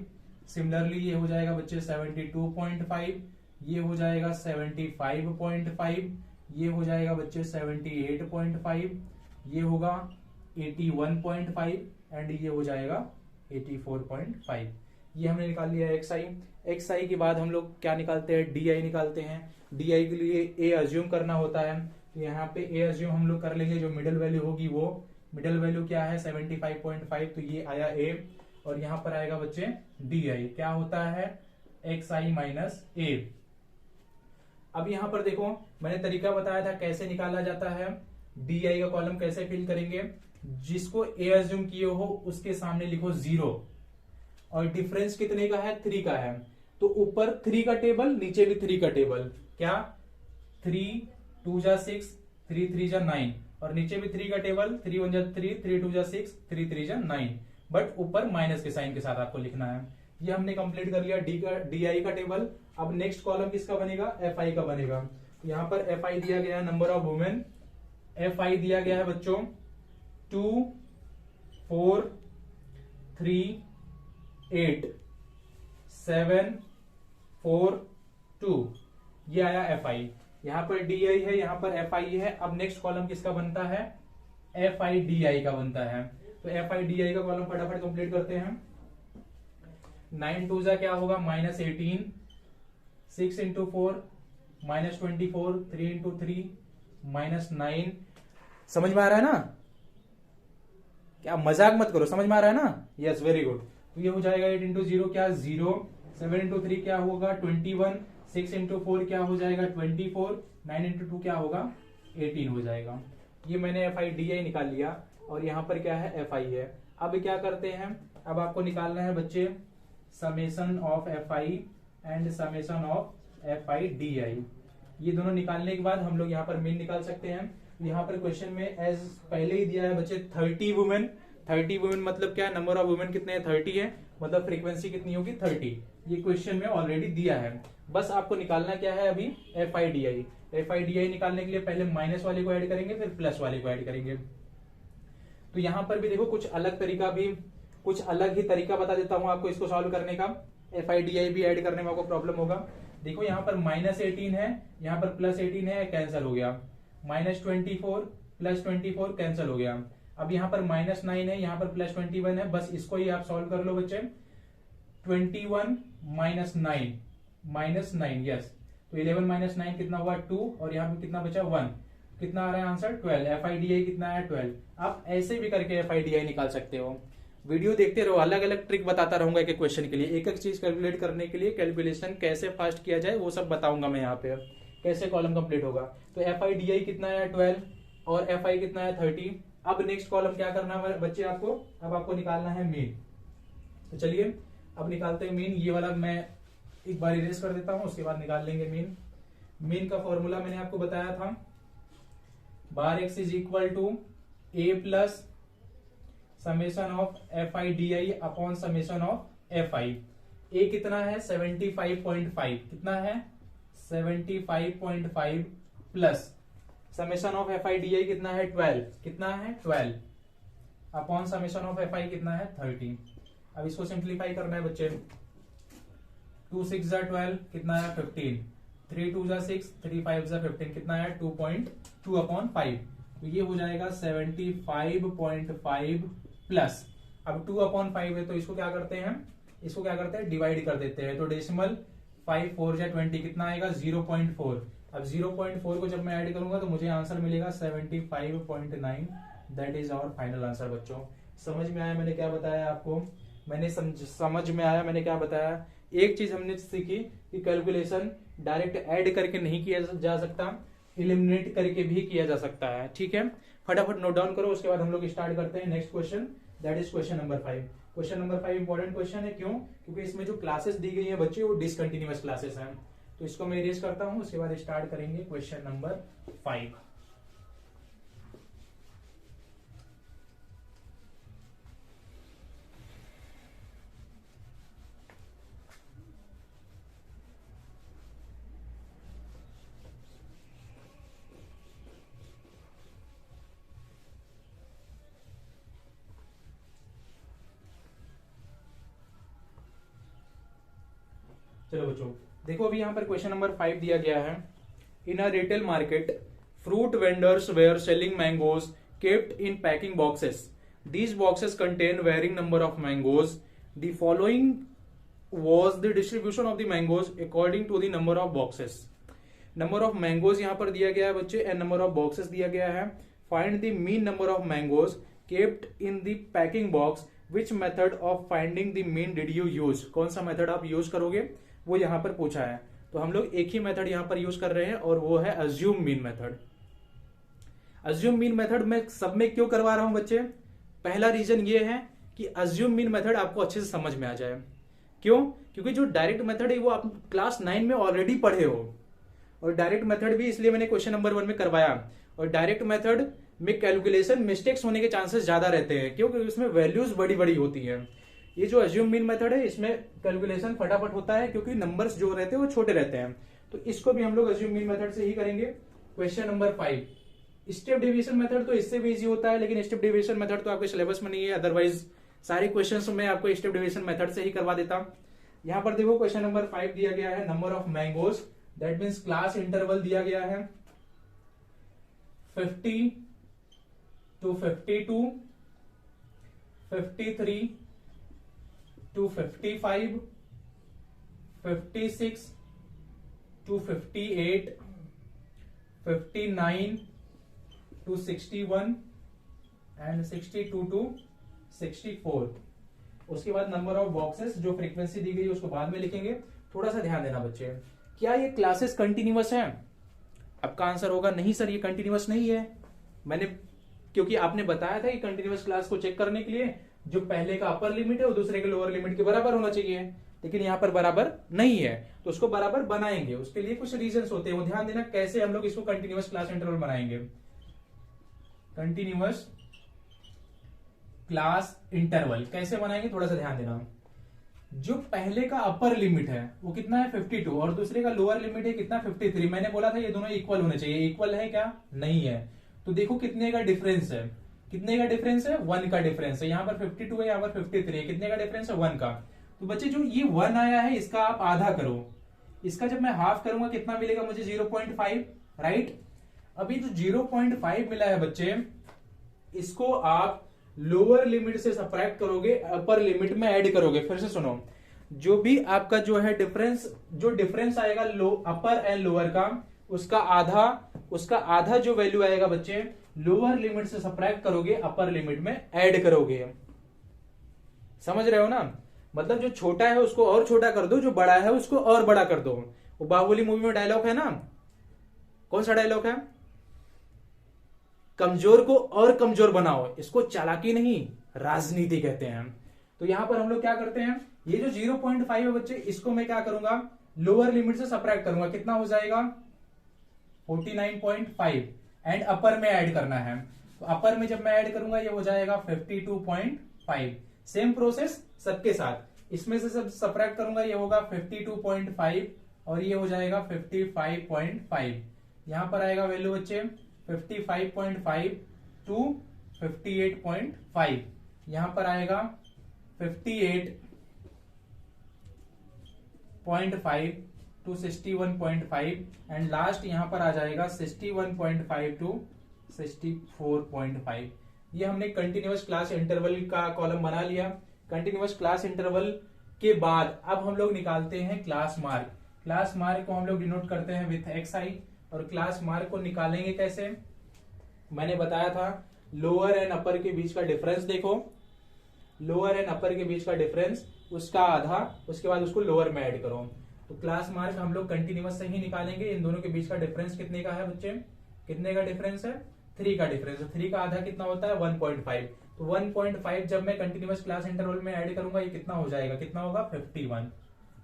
सिमिलरली ये हो जाएगा बच्चे 72.5, ये हो जाएगा 75.5, ये हो जाएगा बच्चे 78.5, ये होगा 81.5 एंड ये हो जाएगा 84.5। ये हमने निकाल लिया xi। xi के बाद हम लोग क्या निकालते हैं, di निकालते हैं। di के लिए a अज्यूम करना होता है, तो यहाँ पे a अज्यूम हम लोग कर लेंगे। जो मिडिल वैल्यू होगी वो मिडिल वैल्यू क्या है, 75.5, तो ये आया a। और यहाँ पर आएगा बच्चे di, क्या होता है, xi माइनस a। अब यहाँ पर देखो मैंने तरीका बताया था कैसे निकाला जाता है। di का कॉलम कैसे फिल करेंगे, जिसको a अज्यूम किए हो उसके सामने लिखो 0, और डिफरेंस कितने का है, 3 का है, तो ऊपर 3 का टेबल, नीचे भी 3 का टेबल। क्या, 3 2 जा 6, 3 3 जा 9, और नीचे भी 3 का टेबल, 3 1 जा 3, 3 2 जा 6, 3 3 जा 9, बट ऊपर माइनस के साइन के साथ आपको लिखना है। ये हमने कंप्लीट कर लिया डी का टेबल। अब नेक्स्ट कॉलम किसका बनेगा, FI का बनेगा। यहाँ पर FI दिया गया है, नंबर ऑफ वुमेन। FI दिया गया है बच्चों 2 4 3 8 7 4 2, ये आया FI। यहाँ पर DI है, यहाँ पर FI है। अब नेक्स्ट कॉलम किसका बनता है, FIDI का बनता है। तो FIDI का कॉलम फटाफट कंप्लीट करते हैं। 9 2 जा क्या होगा, -18, 6 इंटू 4 -24, 3 इंटू 3 -9। समझ में आ रहा है ना, क्या मजाक मत करो, समझ में आ रहा है ना, यस वेरी गुड। तो ये हो जाएगा 8 इंटू 0 क्या, 0, 7 इंटू 3 क्या होगा, 21, 6 इंटू 4 क्या हो जाएगा, 24, 9 इंटू 2 क्या होगा, 18 हो जाएगा। ये मैंने FIDI निकाल लिया, और यहाँ पर क्या है, FI है। अब क्या करते हैं, अब आपको निकालना है बच्चे summation of FI and summation of FIDI। ये दोनों निकालने के बाद हम लोग यहाँ पर मीन निकाल सकते हैं। यहाँ पर क्वेश्चन में एज पहले ही दिया है बच्चे 30 वुमेन। 30 वुमेन मतलब क्या है, नंबर ऑफ वुमेन कितने हैं, 30 है, मतलब फ्रीक्वेंसी कितनी होगी 30। ये क्वेश्चन में ऑलरेडी दिया है, बस आपको निकालना क्या है अभी, FIDI। FIDI निकालने के लिए पहले माइनस वाले को ऐड करेंगे, फिर प्लस वाले को ऐड करेंगे। तो यहाँ पर भी देखो कुछ अलग ही तरीका बता देता हूँ आपको इसको सॉल्व करने का। FIDI भी ऐड करने में आपको प्रॉब्लम होगा। देखो यहाँ पर -18 है, यहाँ पर +18 है, कैंसिल हो गया। -24 +24 कैंसिल हो गया। अब यहाँ पर -9 है, यहाँ पर +21 है, बस इसको ही आप सॉल्व कर लो बच्चे। 21 -9 -9 यस, तो 11 - 9 कितना हुआ 2, और यहाँ पे कितना बचा 1, कितना आ रहा है आंसर 12। FIDI कितना है 12। आप ऐसे भी करके FIDI निकाल सकते हो। वीडियो देखते रहो, अलग अलग ट्रिक बताता रहूंगा एक एक क्वेश्चन के लिए, एक एक चीज कैलकुलेट करने के लिए, कैलकुलेशन कैसे फास्ट किया जाए वो सब बताऊंगा मैं यहाँ पे, कैसे कॉलम कंप्लीट होगा। तो FIDI कितना है 12 और FI कितना है 30। अब नेक्स्ट कॉलम क्या करना है बच्चे आपको, अब आपको निकालना है मीन। तो चलिए अब निकालते हैं मीन। ये वाला मैं एक बार इरेज कर देता हूं, उसके बाद निकाल लेंगे मीन। मीन का फॉर्मूला मैंने आपको बताया था, bar x is equal to a plus summation of FIDI upon summation of FI। a कितना है 75.5, कितना है 75.5 प्लस समेशन ऑफ FIDI कितना है 12, कितना है 12 अपॉन समेशन ऑफ FI कितना है 30। अब इसको सिंप्लीफाई करना है बच्चे। 2 6 जा 12 कितना है 15, 3 2 जा 6, 3 5 जा 15 कितना है 2.2 अपॉन 5। तो ये हो जाएगा 75.5 प्लस, अब 2 अपॉन 5 है तो इसको क्या करते हैं, डिवाइड कर देते हैं। तो डेसिमल 5 4 जा 20 कितना आएगा 0.4। अब 0.4 को जब मैं ऐड करूंगा तो मुझे आंसर मिलेगा 75.9। That is our final answer. बच्चों समझ में आया मैंने क्या बताया आपको, समझ में आया मैंने क्या बताया। एक चीज हमने सीखी कि कैलकुलेशन डायरेक्ट ऐड करके नहीं किया जा सकता, एलिमिनेट करके भी किया जा सकता है। ठीक है, फटाफट नोट डाउन करो, उसके बाद हम लोग स्टार्ट करते हैं next question, that is question number 5। Question number 5 important question है, क्यों, क्योंकि इसमें जो क्लासेस दी गई है बच्चे वो डिसकंटिन्यूअस क्लासेस हैं। तो इसको मैं इरेज करता हूं, उसके बाद स्टार्ट करेंगे क्वेश्चन नंबर 5। चलो बच्चों देखो, अभी यहाँ पर क्वेश्चन नंबर 5 दिया गया है। In a retail market fruit vendors were selling mangoes kept in packing boxes. These boxes contain varying number of mangoes. The following was the distribution of the mangoes according to the number of boxes। Number of mangoes यहाँ पर दिया गया है बच्चे and number of boxes दिया गया है। Find the mean number of mangoes kept in the packing box. Which method of finding the mean did you use, कौन सा मेथड आप यूज करोगे वो यहाँ पर पूछा है। तो हम लोग एक ही मेथड यहाँ पर यूज कर रहे हैं और वो है assume mean method. Assume mean method में सब में क्यों करवा रहा हूं बच्चे, पहला रीजन ये है कि अज्यूम मीन मेथड आपको अच्छे से समझ में आ जाए। क्यों, क्योंकि जो डायरेक्ट मेथड है वो आप क्लास 9 में ऑलरेडी पढ़े हो, और डायरेक्ट मेथड भी इसलिए मैंने क्वेश्चन नंबर 1 में करवाया। और डायरेक्ट मेथड में कैलकुलेशन मिस्टेक्स होने के चांसेस ज्यादा रहते हैं, क्योंकि इसमें वैल्यूज बड़ी बड़ी होती है। ये जो अज्यूम मीन मेथड है इसमें कैलकुलेशन फटाफट होता है, क्योंकि नंबर्स जो रहते हैं वो छोटे रहते हैं। तो इसको भी हम लोग अज्यूम मीन मेथड से ही करेंगे। Question number 5 step division method तो इससे भी इजी होता है, लेकिन स्टेप डिवीजन मेथड तो आपके सिलेबस में नहीं है, अदरवाइज सारे क्वेश्चंस में आपको स्टेप डिवीजन मेथड से ही करवा देता। यहां पर देखो क्वेश्चन नंबर 5 दिया गया है, number of mangoes, that means class interval दिया गया है 50 to 52, 53 to 55, 56 to 58, 59 to 61 and 62 to 64। उसके बाद नंबर ऑफ बॉक्सेस, जो फ्रीक्वेंसी दी गई है उसको बाद में लिखेंगे। थोड़ा सा ध्यान देना बच्चे, क्या ये क्लासेस कंटिन्यूअस है? आपका आंसर होगा नहीं सर ये कंटिन्यूअस नहीं है। मैंने क्योंकि आपने बताया था कि कंटिन्यूअस क्लास को चेक करने के लिए जो पहले का अपर लिमिट है वो दूसरे के लोअर लिमिट के बराबर होना चाहिए। लेकिन यहाँ पर बराबर नहीं है, तो उसको बराबर बनाएंगे। उसके लिए कुछ रीजंस होते हैं, वो ध्यान देना कैसे हम लोग इसको कंटिन्यूअस क्लास इंटरवल बनाएंगे। कंटिन्यूअस क्लास इंटरवल कैसे बनाएंगे, थोड़ा सा ध्यान देना। जो पहले का अपर लिमिट है वो कितना है 52 और दूसरे का लोअर लिमिट है कितना 53। मैंने बोला था ये दोनों इक्वल होने चाहिए, इक्वल है क्या, नहीं है। तो देखो कितने का डिफरेंस है, कितने का डिफरेंस है, 1 का डिफरेंस है। यहाँ पर 52 है, यहाँ पर 53 है, कितने का डिफरेंस है, 1 का। तो बच्चे जो ये 1 आया है इसका आप आधा करो, इसका जब मैं हाफ करूंगा कितना मिलेगा मुझे 0.5, राइट। अभी जो 0.5 मिला है बच्चे, इसको आप लोअर लिमिट से सबट्रैक्ट करोगे, अपर लिमिट में ऐड करोगे। फिर से सुनो, जो भी आपका जो है डिफरेंस, जो डिफरेंस आएगा लो अपर एंड लोअर का, उसका आधा जो वैल्यू आएगा बच्चे लोअर लिमिट से सबट्रैक्ट करोगे, अपर लिमिट में ऐड करोगे। समझ रहे हो ना, मतलब जो छोटा है उसको और छोटा कर दो, जो बड़ा है उसको और बड़ा कर दो। वो बाहुबली मूवी में डायलॉग है ना, कौन सा डायलॉग है, कमजोर को और कमजोर बनाओ। इसको चालाकी नहीं, राजनीति कहते हैं। तो यहां पर हम लोग क्या करते हैं, ये जो 0.5 है बच्चे, इसको मैं क्या करूंगा, लोअर लिमिट से सबट्रैक्ट करूंगा, कितना हो जाएगा 49.5, एंड अपर में ऐड करना है। तो अपर में जब मैं ऐड करूंगा ये हो जाएगा 52.5। सेम प्रोसेस सबके साथ, इसमें से सब सबट्रैक्ट करूंगा, ये होगा 52.5 और ये हो जाएगा 55.5। यहां पर आएगा वैल्यू बच्चे 55.5 टू 58.5, यहां पर आएगा 58.5 टू 61.5 एंड लास्ट यहां पर आ जाएगा 61.5 टू 64.5। ये हमने कंटिन्यूअस क्लास इंटरवल का कॉलम बना लिया। कंटिन्यूअस क्लास इंटरवल के बाद अब हम लोग निकालते हैं क्लास मार्क। क्लास मार्क को हम लोग डिनोट करते हैं विथ xi, और क्लास मार्क को निकालेंगे कैसे, मैंने बताया था लोअर एंड अपर के बीच का डिफरेंस देखो, लोअर एंड अपर के बीच का डिफरेंस, उसका आधा, उसके बाद उसको लोअर में ऐड करो। तो क्लास मार्क हम लोग कंटिन्यूअस से ही निकालेंगे। इन दोनों के बीच का डिफरेंस कितने का है बच्चे, कितने का डिफरेंस है, 3 का डिफरेंस है। 3 का आधा कितना होता है 1.5। तो 1.5 जब मैं कंटिन्यूअस क्लास इंटरवल में ऐड करूंगा ये कितना हो जाएगा, कितना होगा 51।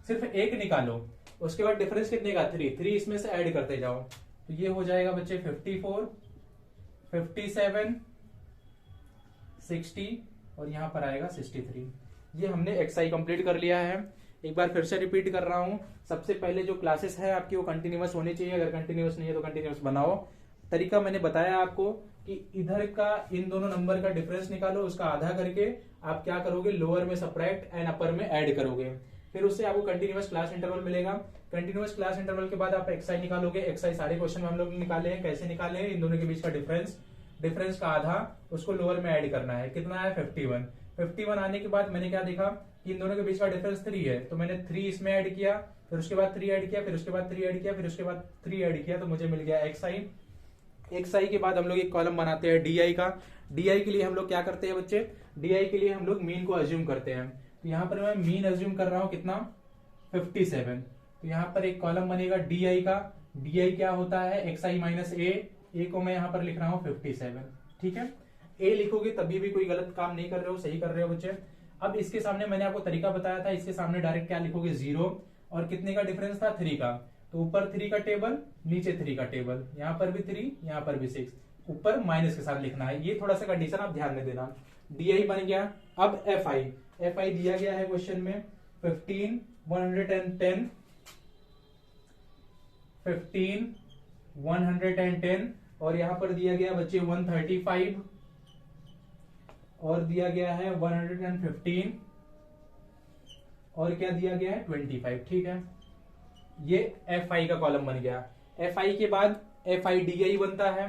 सिर्फ एक निकालो, उसके बाद डिफरेंस कितने का 3 इसमें से ऐड करते जाओ। तो ये हो जाएगा बच्चे 54, 57, 60 और यहां पर आएगा 63। ये हमने एक्सआई कंप्लीट कर लिया है। एक बार फिर से रिपीट कर रहा हूं, सबसे पहले जो क्लासेस है आपकी वो कंटिन्यूअस होनी चाहिए, अगर कंटिन्यूअस नहीं है तो कंटिन्यूअस बनाओ। तरीका मैंने बताया आपको कि इधर का इन दोनों नंबर का डिफरेंस निकालो, उसका आधा करके आप क्या करोगे, लोअर में सबट्रैक्ट एंड अपर में ऐड करोगे, फिर उससे आपको कंटिन्यूअस क्लास इंटरवल मिलेगा। कंटिन्यूअस क्लास इंटरवल के बाद आप एक्सआई निकालोगे। एक्सआई सारे क्वेश्चन में हम लोग निकाले हैं, कैसे निकाले हैं, इन दोनों के बीच का डिफरेंस का आधा उसको लोअर में ऐड करना है, कितना है 51। 51 आने के बाद मैंने क्या देखा कि इन दोनों के बीच का डिफरेंस 3 है, तो मैंने 3 इसमें ऐड किया, फिर उसके बाद 3 ऐड किया, फिर उसके बाद 3 ऐड किया, फिर उसके बाद 3 ऐड किया, तो मुझे मिल गया एक्सआई। एक्सआई के बाद हम लोग एक कॉलम बनाते हैं डीआई का। डीआई के लिए हम लोग क्या करते हैं बच्चे, डीआई के लिए हम लोग मीन को अज्यूम करते हैं। तो यहाँ पर मैं मीन अज्यूम कर रहा हूँ कितना 57। तो यहाँ पर एक कॉलम बनेगा डीआई का। डीआई क्या होता है, एक्सआई माइनस ए को मैं यहाँ पर लिख रहा हूँ 57, ठीक है। ए लिखोगे तभी भी कोई गलत काम नहीं कर रहे हो, सही कर रहे हो बच्चे। अब इसके सामने मैंने आपको तरीका बताया था, इसके सामने डायरेक्ट क्या लिखोगे 0, और कितने का डिफरेंस था 3 का, तो ऊपर 3 का टेबल, नीचे 3 का टेबल, यहाँ पर भी 3, यहाँ पर भी 6, ऊपर माइनस के साथ लिखना है। ये थोड़ा सा कंडीशन आप ध्यान में देना। डीआई बन गया। अब एफआई दिया गया है क्वेश्चन में 15, 110, 15, 110 और यहां पर दिया गया बच्चे 135 और दिया गया है 115 और क्या दिया गया है 25, ठीक है। ये एफआई का कॉलम बन गया। एफआई के बाद एफआई डीआई बनता है,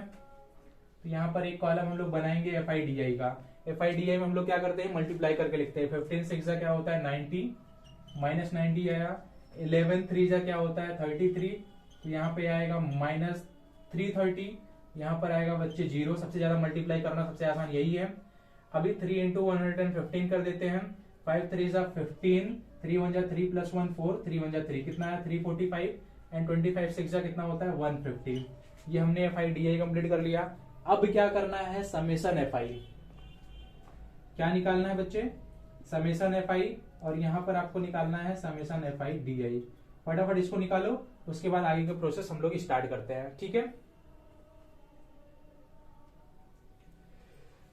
तो यहां पर एक कॉलम हम लोग बनाएंगे एफआई डीआई का। एफआई डीआई में हम लोग क्या करते हैं, मल्टीप्लाई करके लिखते हैं। 15 6 जा क्या होता है 90, माइनस 90 आया। 11 3 जा क्या होता है 33, तो यहाँ पे आएगा माइनस 330, यहाँ पर आएगा बच्चे 0। सबसे ज्यादा मल्टीप्लाई करना सबसे आसान यही है। अभी 3 इंटू 115 कर देते हैं। 5 3 जा 15, 3 1 जा 3 प्लस 1 4, 3 1 जा 3, कितना है 345 एंड 25 6 जा कितना होता है 150। ये हमने एफआई डीआई कंप्लीट कर लिया। अब क्या करना है, समेशन एफआई। क्या निकालना है बच्चे, समेशन एफआई और यहाँ पर आपको निकालना है समेशन एफ आई डी आई। फटाफट इसको निकालो, उसके बाद आगे का प्रोसेस हम लोग स्टार्ट करते हैं। ठीक है,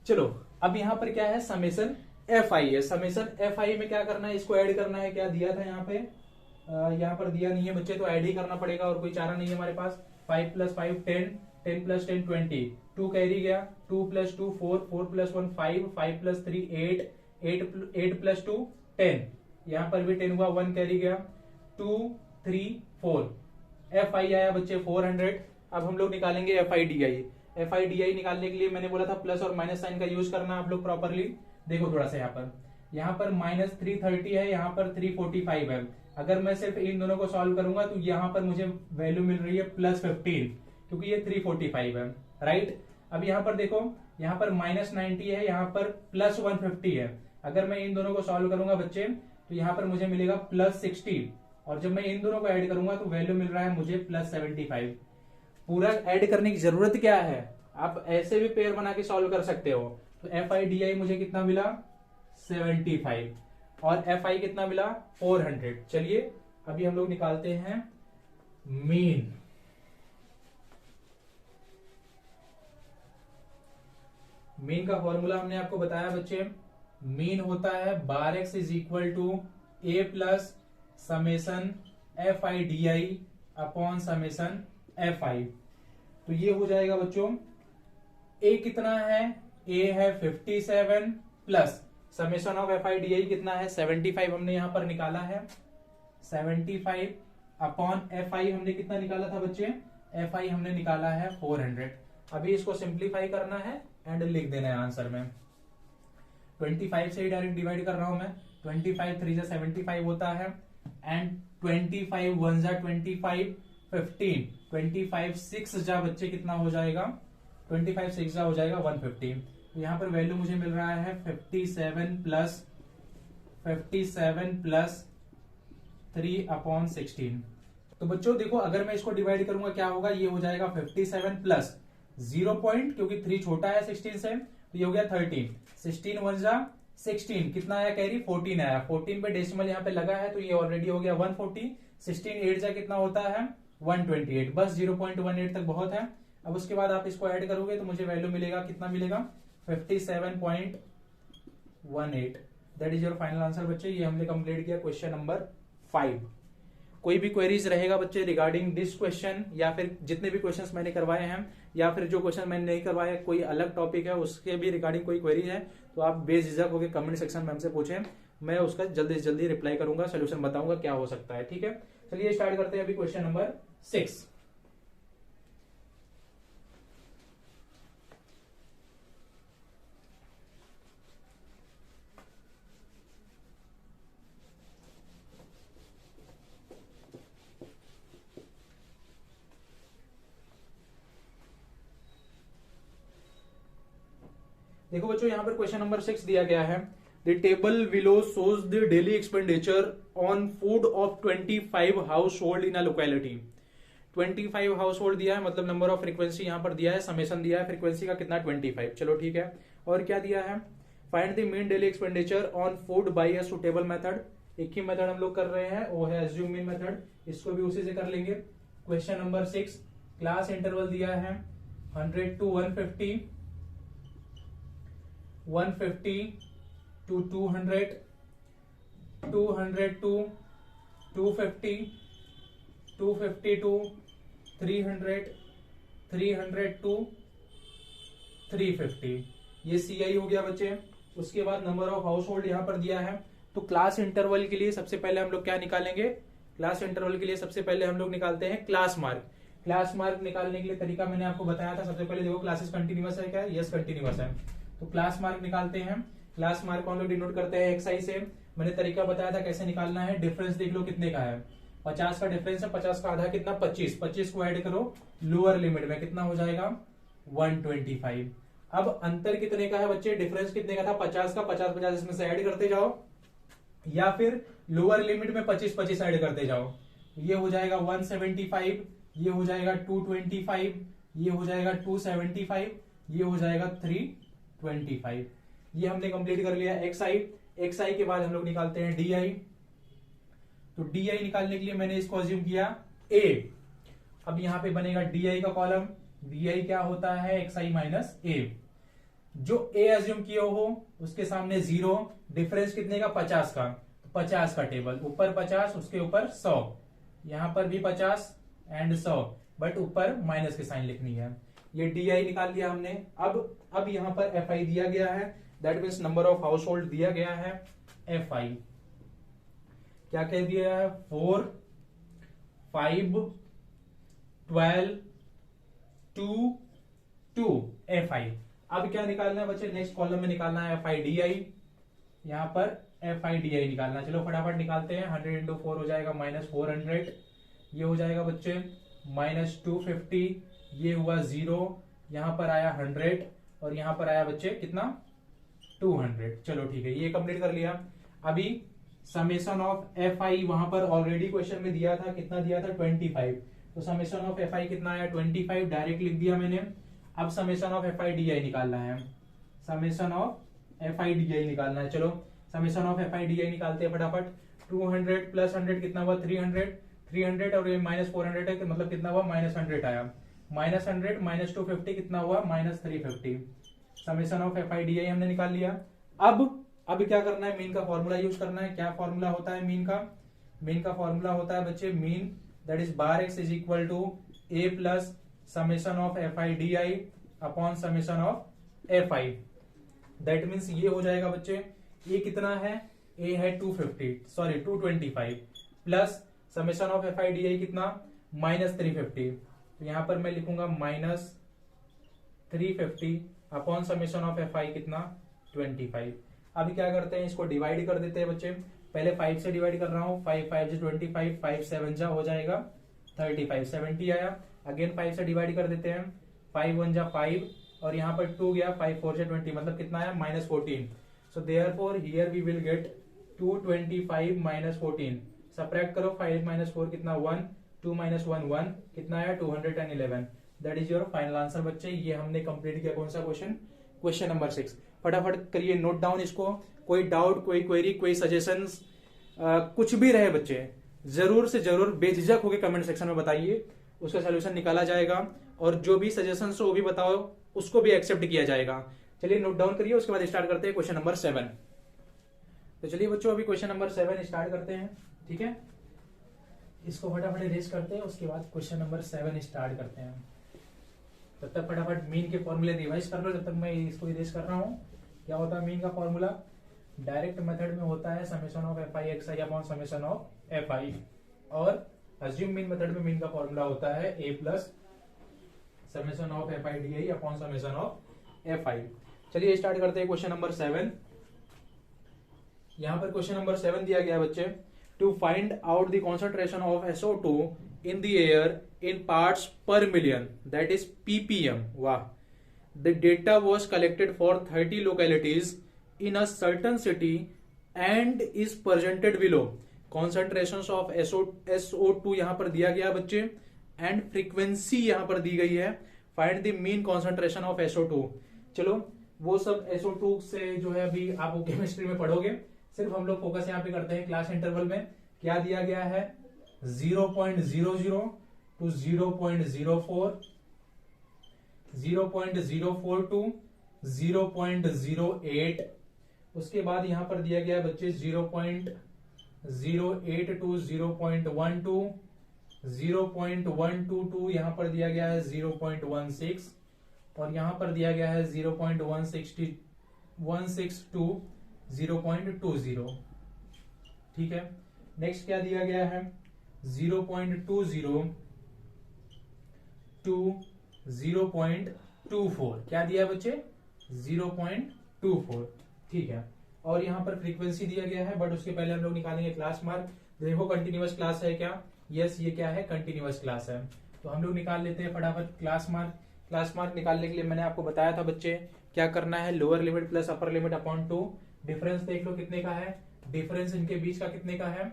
चलो अब यहाँ पर क्या है, समेशन एफ आई है। समेशन एफ आई में क्या करना है, इसको ऐड करना है। क्या दिया था यहाँ पे, यहाँ पर दिया नहीं है बच्चे, तो ऐड ही करना पड़ेगा, और कोई चारा नहीं है हमारे पास। 5 + 5 10, 10 + 10 20, 2 कैरी गया, 2 + 2 4, 4 + 1 5, 5 + 3 8, 8 + 2 10, यहाँ पर भी 10 हुआ, 1 कैरी गया, 2 3 4, एफ आई आया बच्चे 400। अब हम लोग निकालेंगे F i d I. F i d आई निकालने के लिए मैंने बोला था प्लस और माइनस साइन का यूज करना आप लोग प्रॉपरली। देखो थोड़ा सा यहाँ पर -330 है, यहाँ पर 345 है। अगर मैं सिर्फ इन दोनों को सॉल्व करूंगा तो यहाँ पर मुझे वैल्यू मिल रही है +15, क्योंकि ये 345 है, राइट। अब यहाँ पर देखो, यहाँ पर -90 है, यहाँ पर +150 है। अगर मैं इन दोनों को सॉल्व करूंगा बच्चे तो यहाँ पर मुझे मिलेगा +60, और जब मैं इन दोनों को ऐड करूंगा तो वैल्यू मिल रहा है मुझे +75। पूरा ऐड करने की जरूरत क्या है, आप ऐसे भी पेयर बना के सॉल्व कर सकते हो। तो एफ आई डी आई मुझे कितना मिला, 75, और एफ आई कितना मिला, 400। चलिए अभी हम लोग निकालते हैं मीन। मीन का फॉर्मूला हमने आपको बताया बच्चे, मीन होता है bar x is equal to a plus summation f i d i upon summation f i. तो ये हो जाएगा बच्चों, ए कितना है, ए है 57 plus summation of f i d i कितना है 75, हमने यहां पर निकाला है 75 अपॉन एफ आई हमने कितना निकाला था बच्चे, एफ आई हमने निकाला है 400। अभी इसको सिंप्लीफाई करना है एंड लिख देना है आंसर में। 25 से ही डायरेक्ट डिवाइड कर रहा हूं मैं, 25 3 जा 75 होता है, एंड 25 1 जा 25, 15, 25 6 जा बच्चे कितना हो जाएगा, 25 6 जा हो जाएगा 150। तो यहाँ पर वैल्यू मुझे मिल रहा है 57 प्लस 3/16। तो बच्चों देखो, अगर मैं इसको डिवाइड करूंगा क्या होगा, ये हो जाएगा 57 प्लस 0 पॉइंट, क्योंकि 3 छोटा है 16 से, तो ये हो गया 13। 16 1 जा 16, कितना आया कैरी, 14 आया। 14 पे डेसिमल यहाँ पे लगा है, तो ये ऑलरेडी हो गया 140। 16 8 जा कितना होता है 128, बस 0.18 तक बहुत है। अब उसके बाद आप इसको ऐड करोगे तो मुझे वैल्यू मिलेगा, कितना मिलेगा, 57.18। That is your final answer बच्चे। ये हमने कंप्लीट किया क्वेश्चन नंबर 5। कोई भी क्वेरीज रहेगा बच्चे रिगार्डिंग दिस क्वेश्चन, या फिर जितने भी क्वेश्चंस मैंने करवाए हैं, या फिर जो क्वेश्चन मैंने नहीं करवाए, कोई अलग टॉपिक है उसके भी रिगार्डिंग कोई क्वेरी है, तो आप बेझिझक होकर कमेंट सेक्शन में हमसे पूछें, मैं उसका जल्दी से जल्दी रिप्लाई करूंगा, सोल्यूशन बताऊंगा क्या हो सकता है। ठीक है, चलिए स्टार्ट करते हैं अभी क्वेश्चन नंबर 6। देखो बच्चों, यहां पर क्वेश्चन नंबर 6 दिया गया है, the table below shows the daily expenditure on food of 25 house hold in a locality. 25 house hold दिया है, मतलब नंबर ऑफ फ्रीक्वेंसी यहां पर दिया है, समेशन दिया है फ्रीक्वेंसी का कितना 25। चलो ठीक है, और क्या दिया है, find the mean daily expenditure on food by a suitable method. एक ही मेथड हम लोग कर रहे हैं, वो है एज्यूम मीन मेथड, इसको भी उसी से कर लेंगे। क्वेश्चन नंबर 6, क्लास इंटरवल दिया है 100 to 150, 150 to 200, 200 to 250, 250 to 300, 300 to 350। ये CI हो गया बच्चे। उसके बाद नंबर ऑफ हाउस होल्ड यहां पर दिया है, तो क्लास इंटरवल के लिए सबसे पहले हम लोग क्या निकालेंगे, क्लास इंटरवल के लिए सबसे पहले हम लोग निकालते हैं क्लास मार्क। क्लास मार्क निकालने के लिए तरीका मैंने आपको बताया था, सबसे पहले देखो क्लासेस कंटिन्यूअस है क्या, यस कंटिन्यूअस है, तो क्लास मार्क निकालते हैं। क्लास मार्क को हम लोग डिनोट करते हैं XI से। मैंने तरीका बताया था कैसे निकालना है, डिफरेंस देख लो कितने का है, 50 का डिफरेंस है, 50 का आधा कितना 25, 25 को ऐड करो लोअर लिमिट में, कितना हो जाएगा 125। अब अंतर कितने का है बच्चे, डिफरेंस कितने का था 50 का, 50 इसमें से ऐड करते जाओ, या फिर लोअर लिमिट में 25 ऐड करते जाओ। ये हो जाएगा 175, ये हो जाएगा 225, ये हो जाएगा 275, ये हो जाएगा 325। ये हमने कंप्लीट कर लिया XI। एक्स आई के बाद हम लोग निकालते हैं डी आई। तो डी आई निकालने के लिए मैंने इसको अज्यूम किया ए। अब यहां पे बनेगा डी आई का कॉलम, डी आई क्या होता है एक्स आई माइनस ए। जो ए अज्यूम किए हो उसके सामने 0, डिफरेंस कितने का 50 का, तो 50 का टेबल, ऊपर 50 उसके ऊपर 100, यहां पर भी 50 एंड 100, बट ऊपर माइनस के साइन लिखनी है। ये डी आई निकाल लिया हमने। अब यहां पर एफ आई दिया गया है, that means number of house hold दिया गया है। एफ आई क्या कह दिया है 4, 5, 12, 2, 2 एफ आई। अब क्या निकालना है बच्चे, नेक्स्ट कॉलम में निकालना है एफ आई डी आई। यहां पर एफ आई डी आई निकालना, चलो फटाफट निकालते हैं। 100 इंटू 4 हो जाएगा -400, ये हो जाएगा बच्चे -250, ये हुआ 0, यहां पर आया 100 और यहां पर आया बच्चे कितना 200। चलो ठीक है, ये कंप्लीट कर लिया। अभी समेशन ऑफ एफ आई वहां पर ऑलरेडी क्वेश्चन में दिया था, कितना दिया था 25, तो समेशन ऑफ एफ आई कितना आया 25, डायरेक्ट लिख दिया मैंने। अब summation of f i d आई निकालना है, summation of f i d आई निकालना है। चलो summation of f i d आई निकालते हैं फटाफट। 200 प्लस 100 कितना हुआ 300, 300 और ये -400 है, मतलब कितना हुआ -100 आया। -100 -250 कितना हुआ -350। Summation of f i d आई हमने निकाल लिया। अब क्या करना है, मीन का फॉर्मूला यूज करना है। क्या फॉर्मूला होता है मीन का, मीन का फॉर्मूला होता है बच्चे mean that is bar x is equal to a plus summation of f i d i upon summation of f i. That means ये हो जाएगा बच्चे, ये कितना है, ए है 225 plus summation of f i d i कितना -350, तो यहां पर मैं लिखूंगा -350 अपॉन समेशन ऑफ एफ आई कितना 25। अभी क्या करते हैं, इसको डिवाइड कर देते हैं बच्चे। पहले 5 से डिवाइड कर रहा हूं, 5 5 जो 25, 5 7 जा हो जाएगा 35, 70 आया। अगेन 5 से डिवाइड कर देते हैं, 5 1 जा 5 और यहाँ पर 2 गया, 5 4 से 20, मतलब कितना आया -14। So therefore here we will get 225 -14। Subtract करो, 5 -4 कितना 1, 2 - 1 1, कितना आया 211। That is your final answer बच्चे। ये हमने कंप्लीट किया कौन सा क्वेश्चन, क्वेश्चन नंबर 6। फटाफट करिए नोट डाउन इसको। कोई डाउट, कोई क्वेरी, कोई सजेशंस, कुछ भी रहे बच्चे, जरूर से जरूर बेझिझक होकर कमेंट सेक्शन में बताइए, उसका सोल्यूशन निकाला जाएगा। और जो भी सजेशंस हो वो भी बताओ, उसको भी एक्सेप्ट किया जाएगा। चलिए नोट डाउन करिए, उसके बाद स्टार्ट करते हैं क्वेश्चन नंबर 7। तो चलिए बच्चों अभी क्वेश्चन नंबर 7 स्टार्ट करते हैं, ठीक है। इसको फटाफट इरेज करते हैं, उसके बाद क्वेश्चन नंबर 7 स्टार्ट करते हैं। तब तक फटाफट मीन के फॉर्मूले रिवाइज कर लो, जब तक मैं इसको इरेज कर रहा हूँ। क्या होता है मीन का फॉर्मूला, डायरेक्ट मेथड में होता है summation of f i x i upon summation of f i, और अज्यूम मीन मेथड में मीन का फॉर्मूला होता है a plus summation of f i d i upon summation of f i. चलिए start करते हैं क्वेश्चन नंबर 7। यहां पर क्वेश्चन नंबर 7 दिया गया बच्चे, to find out the concentration of SO2 in the air in parts per million, that is ppm. वाह, the data was collected for 30 localities in a certain city and is presented below. concentrations of SO2 यहां पर दिया गया बच्चे and frequency यहां पर दी गई है। Find the mean concentration of SO2। चलो वो सब SO2 से जो है अभी आप केमिस्ट्री में पढ़ोगे, सिर्फ हम लोग फोकस यहाँ पे करते हैं क्लास इंटरवल में। क्या दिया गया है 0.00 टू 0.04, 0.04 टू 0.08, उसके बाद यहां पर दिया गया बच्चे 0.08 टू 0.12, 0.122 टू यहां पर दिया गया है 0.16 और यहां पर दिया गया है 0.16 टू 0.20। ठीक है, नेक्स्ट क्या दिया गया है 0.20 टू 0.24। क्या दिया है बच्चे 0.24। ठीक है, और यहां पर फ्रीक्वेंसी दिया गया है, बट उसके पहले हम लोग निकालेंगे क्लास मार्क। देखो कंटिन्यूअस क्लास है क्या, यस ये क्या है कंटिन्यूअस क्लास है, तो हम लोग निकाल लेते हैं फटाफट क्लास मार्क। क्लास मार्क निकालने के लिए मैंने आपको बताया था बच्चे क्या करना है, lower limit plus upper limit upon 2। Difference देख लो कितने का है, डिफरेंस इनके बीच का कितने का है,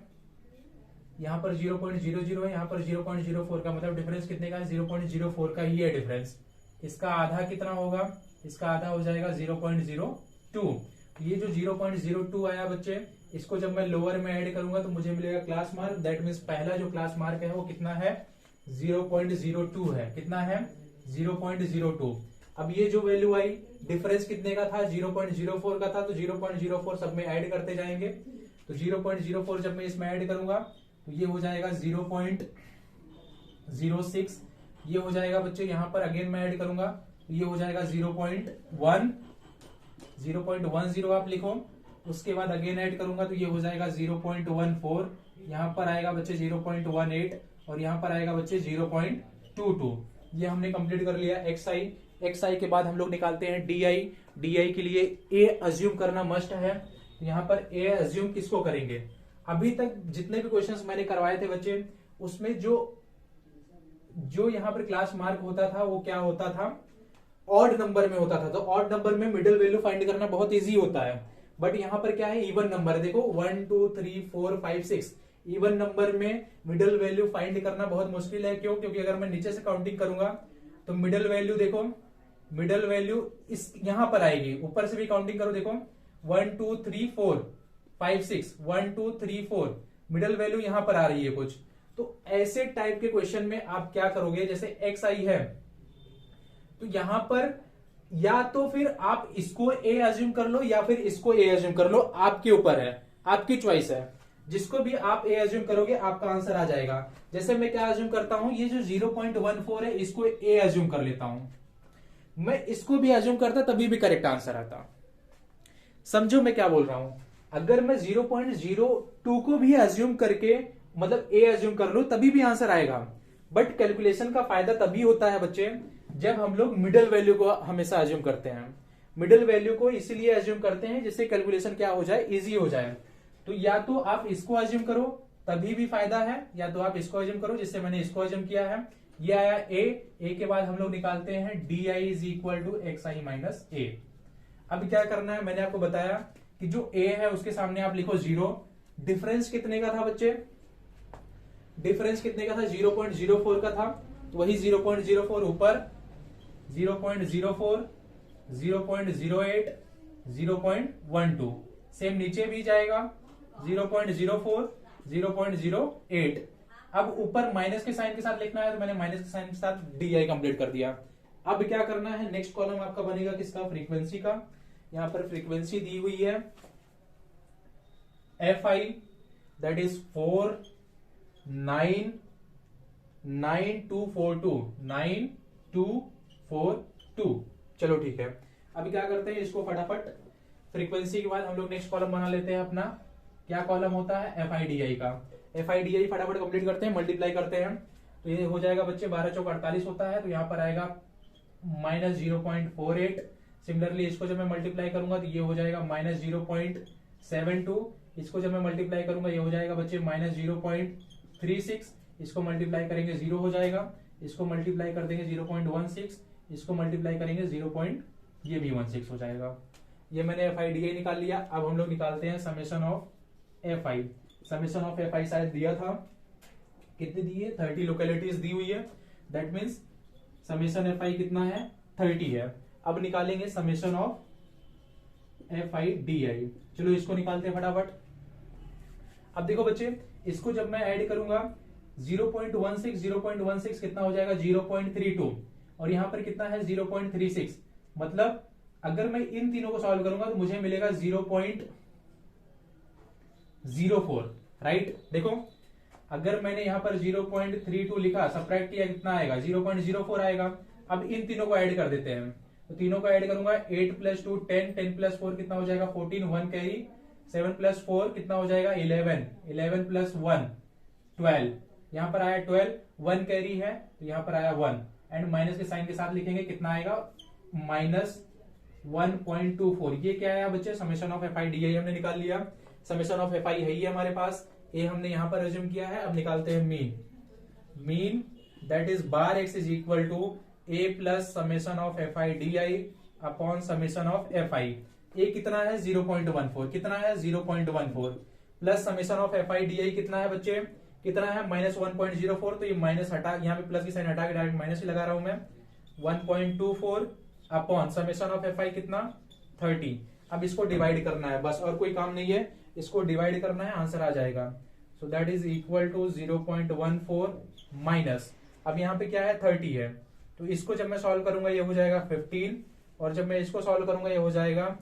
यहाँ पर 0.00 है, यहाँ पर 0.04 का, मतलब डिफरेंस कितने का है 0.04 का ही है डिफरेंस। इसका आधा कितना होगा, इसका आधा हो जाएगा 0.02। ये जो 0.02 आया बच्चे, इसको जब मैं लोअर में ऐड करूंगा तो मुझे मिलेगा क्लास मार्क। दैट मीन्स पहला जो क्लास मार्क है वो कितना है, 0.02 है। कितना है, 0.02। अब ये जो वैल्यू आई, डिफरेंस कितने का था, 0.04 का था, तो 0.04 सब में ऐड करते जाएंगे। तो 0.04 जब मैं इसमें ऐड करूंगा तो ये हो जाएगा 0.06। ये हो जाएगा बच्चे, यहां पर अगेन मैं ऐड करूंगा तो ये हो जाएगा 0.10 आप लिखो। उसके बाद अगेन ऐड करूंगा तो ये हो जाएगा 0.14। यहां पर आएगा बच्चे 0.18 और यहां पर आएगा बच्चे 0.22। ये हमने कंप्लीट कर लिया एक्स आई के बाद हम लोग निकालते हैं डी आई के लिए ए अज्यूम करना मस्ट है। तो यहां पर ए अज्यूम किसको करेंगे, अभी तक जितने भी क्वेश्चंस मैंने करवाए थे बच्चे, उसमें जो यहां पर क्लास मार्क होता था वो क्या होता था, ऑड नंबर में होता था। तो ऑड नंबर में मिडिल वैल्यू फाइंड करना बहुत इजी होता है, बट यहां पर क्या है, इवन नंबर है। देखो 1 2 3 4 5 6, इवन नंबर में मिडिल वैल्यू फाइंड करना बहुत मुश्किल है। क्यों, क्योंकि अगर मैं नीचे से काउंटिंग करूंगा तो मिडिल वैल्यू देखो, मिडिल वैल्यू इस यहां पर आएगी। ऊपर से भी काउंटिंग करो, देखो 1 2 3 4 5 6, 1 2 3 4, मिडिल वैल्यू यहां पर आ रही है कुछ। तो ऐसे टाइप के क्वेश्चन में आप क्या करोगे, जैसे एक्स आई है तो यहां पर या तो फिर आप इसको ए अज्यूम कर लो या फिर इसको ए अज्यूम कर लो, आपके ऊपर है, आपकी चॉइस है। जिसको भी आप ए अज्यूम करोगे आपका आंसर आ जाएगा। जैसे मैं क्या अज्यूम करता हूं, ये जो 0.14 है इसको ए अज्यूम कर लेता हूं। मैं इसको भी अज्यूम करता तभी भी करेक्ट आंसर आता। समझो मैं क्या बोल रहा हूं, अगर मैं 0.02 को भी अज्यूम करके मतलब ए अज्यूम कर लूं तभी भी आंसर आएगा। बट कैलकुलेशन का फायदा तभी होता है बच्चे जब हम लोग मिडिल वैल्यू को हमेशा अज्यूम करते हैं। मिडिल वैल्यू को इसलिए अज्यूम करते हैं जिससे कैलकुलेशन क्या हो जाए, इजी हो जाए। तो या तो आप इसको अज्यूम करो तभी भी फायदा है, या तो आप इसको अज्यूम करो जिससे मैंने इसको अज्यूम किया है। ये आया ए के बाद हम लोग निकालते हैं d i is equal to x i minus a. अब क्या करना है, मैंने आपको बताया कि जो ए है उसके सामने आप लिखो 0। डिफरेंस कितने का था बच्चे, डिफरेंस कितने का था, 0.04 का था। तो वही 0.04 ऊपर, 0.04, 0.08, 0.12, सेम नीचे भी जाएगा 0.04, 0.08। अब ऊपर माइनस के साइन के साथ लिखना है तो मैंने माइनस के साइन के साथ डी आई कंप्लीट कर दिया। अब क्या करना है, नेक्स्ट कॉलम आपका बनेगा किसका, फ्रीक्वेंसी का। यहां पर फ्रीक्वेंसी दी हुई है एफ आई, दैट इज 49242। चलो ठीक है, अभी क्या करते हैं इसको फटाफट। फ्रीक्वेंसी के बाद हम लोग नेक्स्ट कॉलम बना लेते हैं अपना। क्या कॉलम होता है, एफ आई डी आई का। एफ आई डी आई फटाफट कंप्लीट करते हैं, मल्टीप्लाई करते हैं। तो ये हो जाएगा बच्चे 12 चौक 48 होता है, तो यहां पर आएगा माइनस 0.48। सिमिलरली इसको जब मैं मल्टीप्लाई करूंगा तो ये हो जाएगा माइनस 0.72। इसको जब मैं मल्टीप्लाई करूंगा ये हो जाएगा बच्चे माइनस 0.36। इसको मल्टीप्लाई करेंगे 0 हो जाएगा। इसको मल्टीप्लाई कर देंगे 0.16। इसको मल्टीप्लाई करेंगे 0. ये भी 16 हो जाएगा। ये मैंने एफ आई डी आई निकाल लिया। अब हम लोग निकालते हैं summation of f I. Summation of f आई शायद दिया था, कितनी दी है, 30 लोकेलिटीज दी हुई है। दैट मीन्स समेशन एफ आई कितना है, 30 है। अब निकालेंगे summation of f i d आई। चलो इसको निकालते हैं फटाफट। अब देखो बच्चे, इसको जब मैं ऐड करूंगा 0.16 कितना हो जाएगा, 0.32, और यहां पर कितना है 0.36। मतलब अगर मैं इन तीनों को सॉल्व करूंगा तो मुझे मिलेगा 0.04, राइट। देखो अगर मैंने यहां पर 0.32 लिखा, सब्ट्रैक्ट किया, कितना आएगा, 0.04 आएगा। अब इन तीनों को ऐड कर देते हैं, तो तीनों को ऐड करूंगा, 8 + 2 10, 10 + 4 कितना हो जाएगा 14, 1 कैरी, 7 + 4 कितना हो जाएगा 11, 11 + 1 12, यहां पर आया 12, 1 कैरी है तो यहां पर आया 1, एंड माइनस के साइन के साथ लिखेंगे, कितना आएगा -1.24। ये क्या आया बच्चे, summation of f i d आई हमने निकाल लिया। समेशन ऑफ एफ आई है ही हमारे पास, ए हमने यहां पर अज्यूम किया है। अब निकालते हैं mean. Mean that is bar x is equal to a plus summation of f i d i upon summation of f i. A कितना है 0.14, कितना है 0.14, plus summation of f i d i कितना है बच्चे, कितना है -1.04। तो ये माइनस हटा, यहाँ पे प्लस की साइन हटा के डायरेक्ट माइनस ही लगा रहा हूं मैं, 1.24 अपॉन समेशन ऑफ एफ आई कितना 30। अब इसको डिवाइड करना है बस, और कोई काम नहीं है, इसको डिवाइड करना है, आंसर आ जाएगा। So that is equal to 0.14 minus, अब यहाँ पे क्या है 30 है, तो इसको जब मैं सॉल्व करूंगा ये हो जाएगा 15, और जब मैं इसको सॉल्व करूंगा ये हो जाएगा,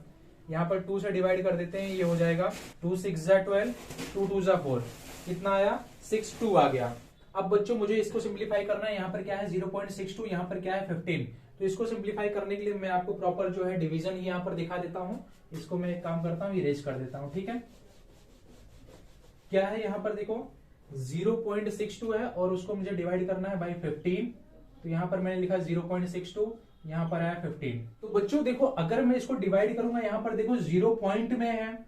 यहाँ पर 2 से डिवाइड कर देते हैं, ये हो जाएगा 2 6 12, 2 2 4, कितना आया 62 आ गया। अब बच्चों मुझे इसको सिंप्लीफाई करना है, यहाँ पर क्या है 0.62, यहाँ पर क्या है 15, तो इसको सिंप्लीफाई करने के लिए मैं आपको प्रॉपर जो है डिवीजन ही यहाँ पर दिखा देता हूँ। इसको मैं एक काम करता हूँ, इरेज कर देता हूँ, ठीक है। क्या है यहाँ पर देखो 0.62 है और उसको मुझे डिवाइड करना है बाई 15, तो यहाँ पर मैंने लिखा 0.62, यहाँ पर आया 15। तो बच्चों देखो अगर मैं इसको डिवाइड करूंगा, यहाँ पर देखो 0 पॉइंट में है,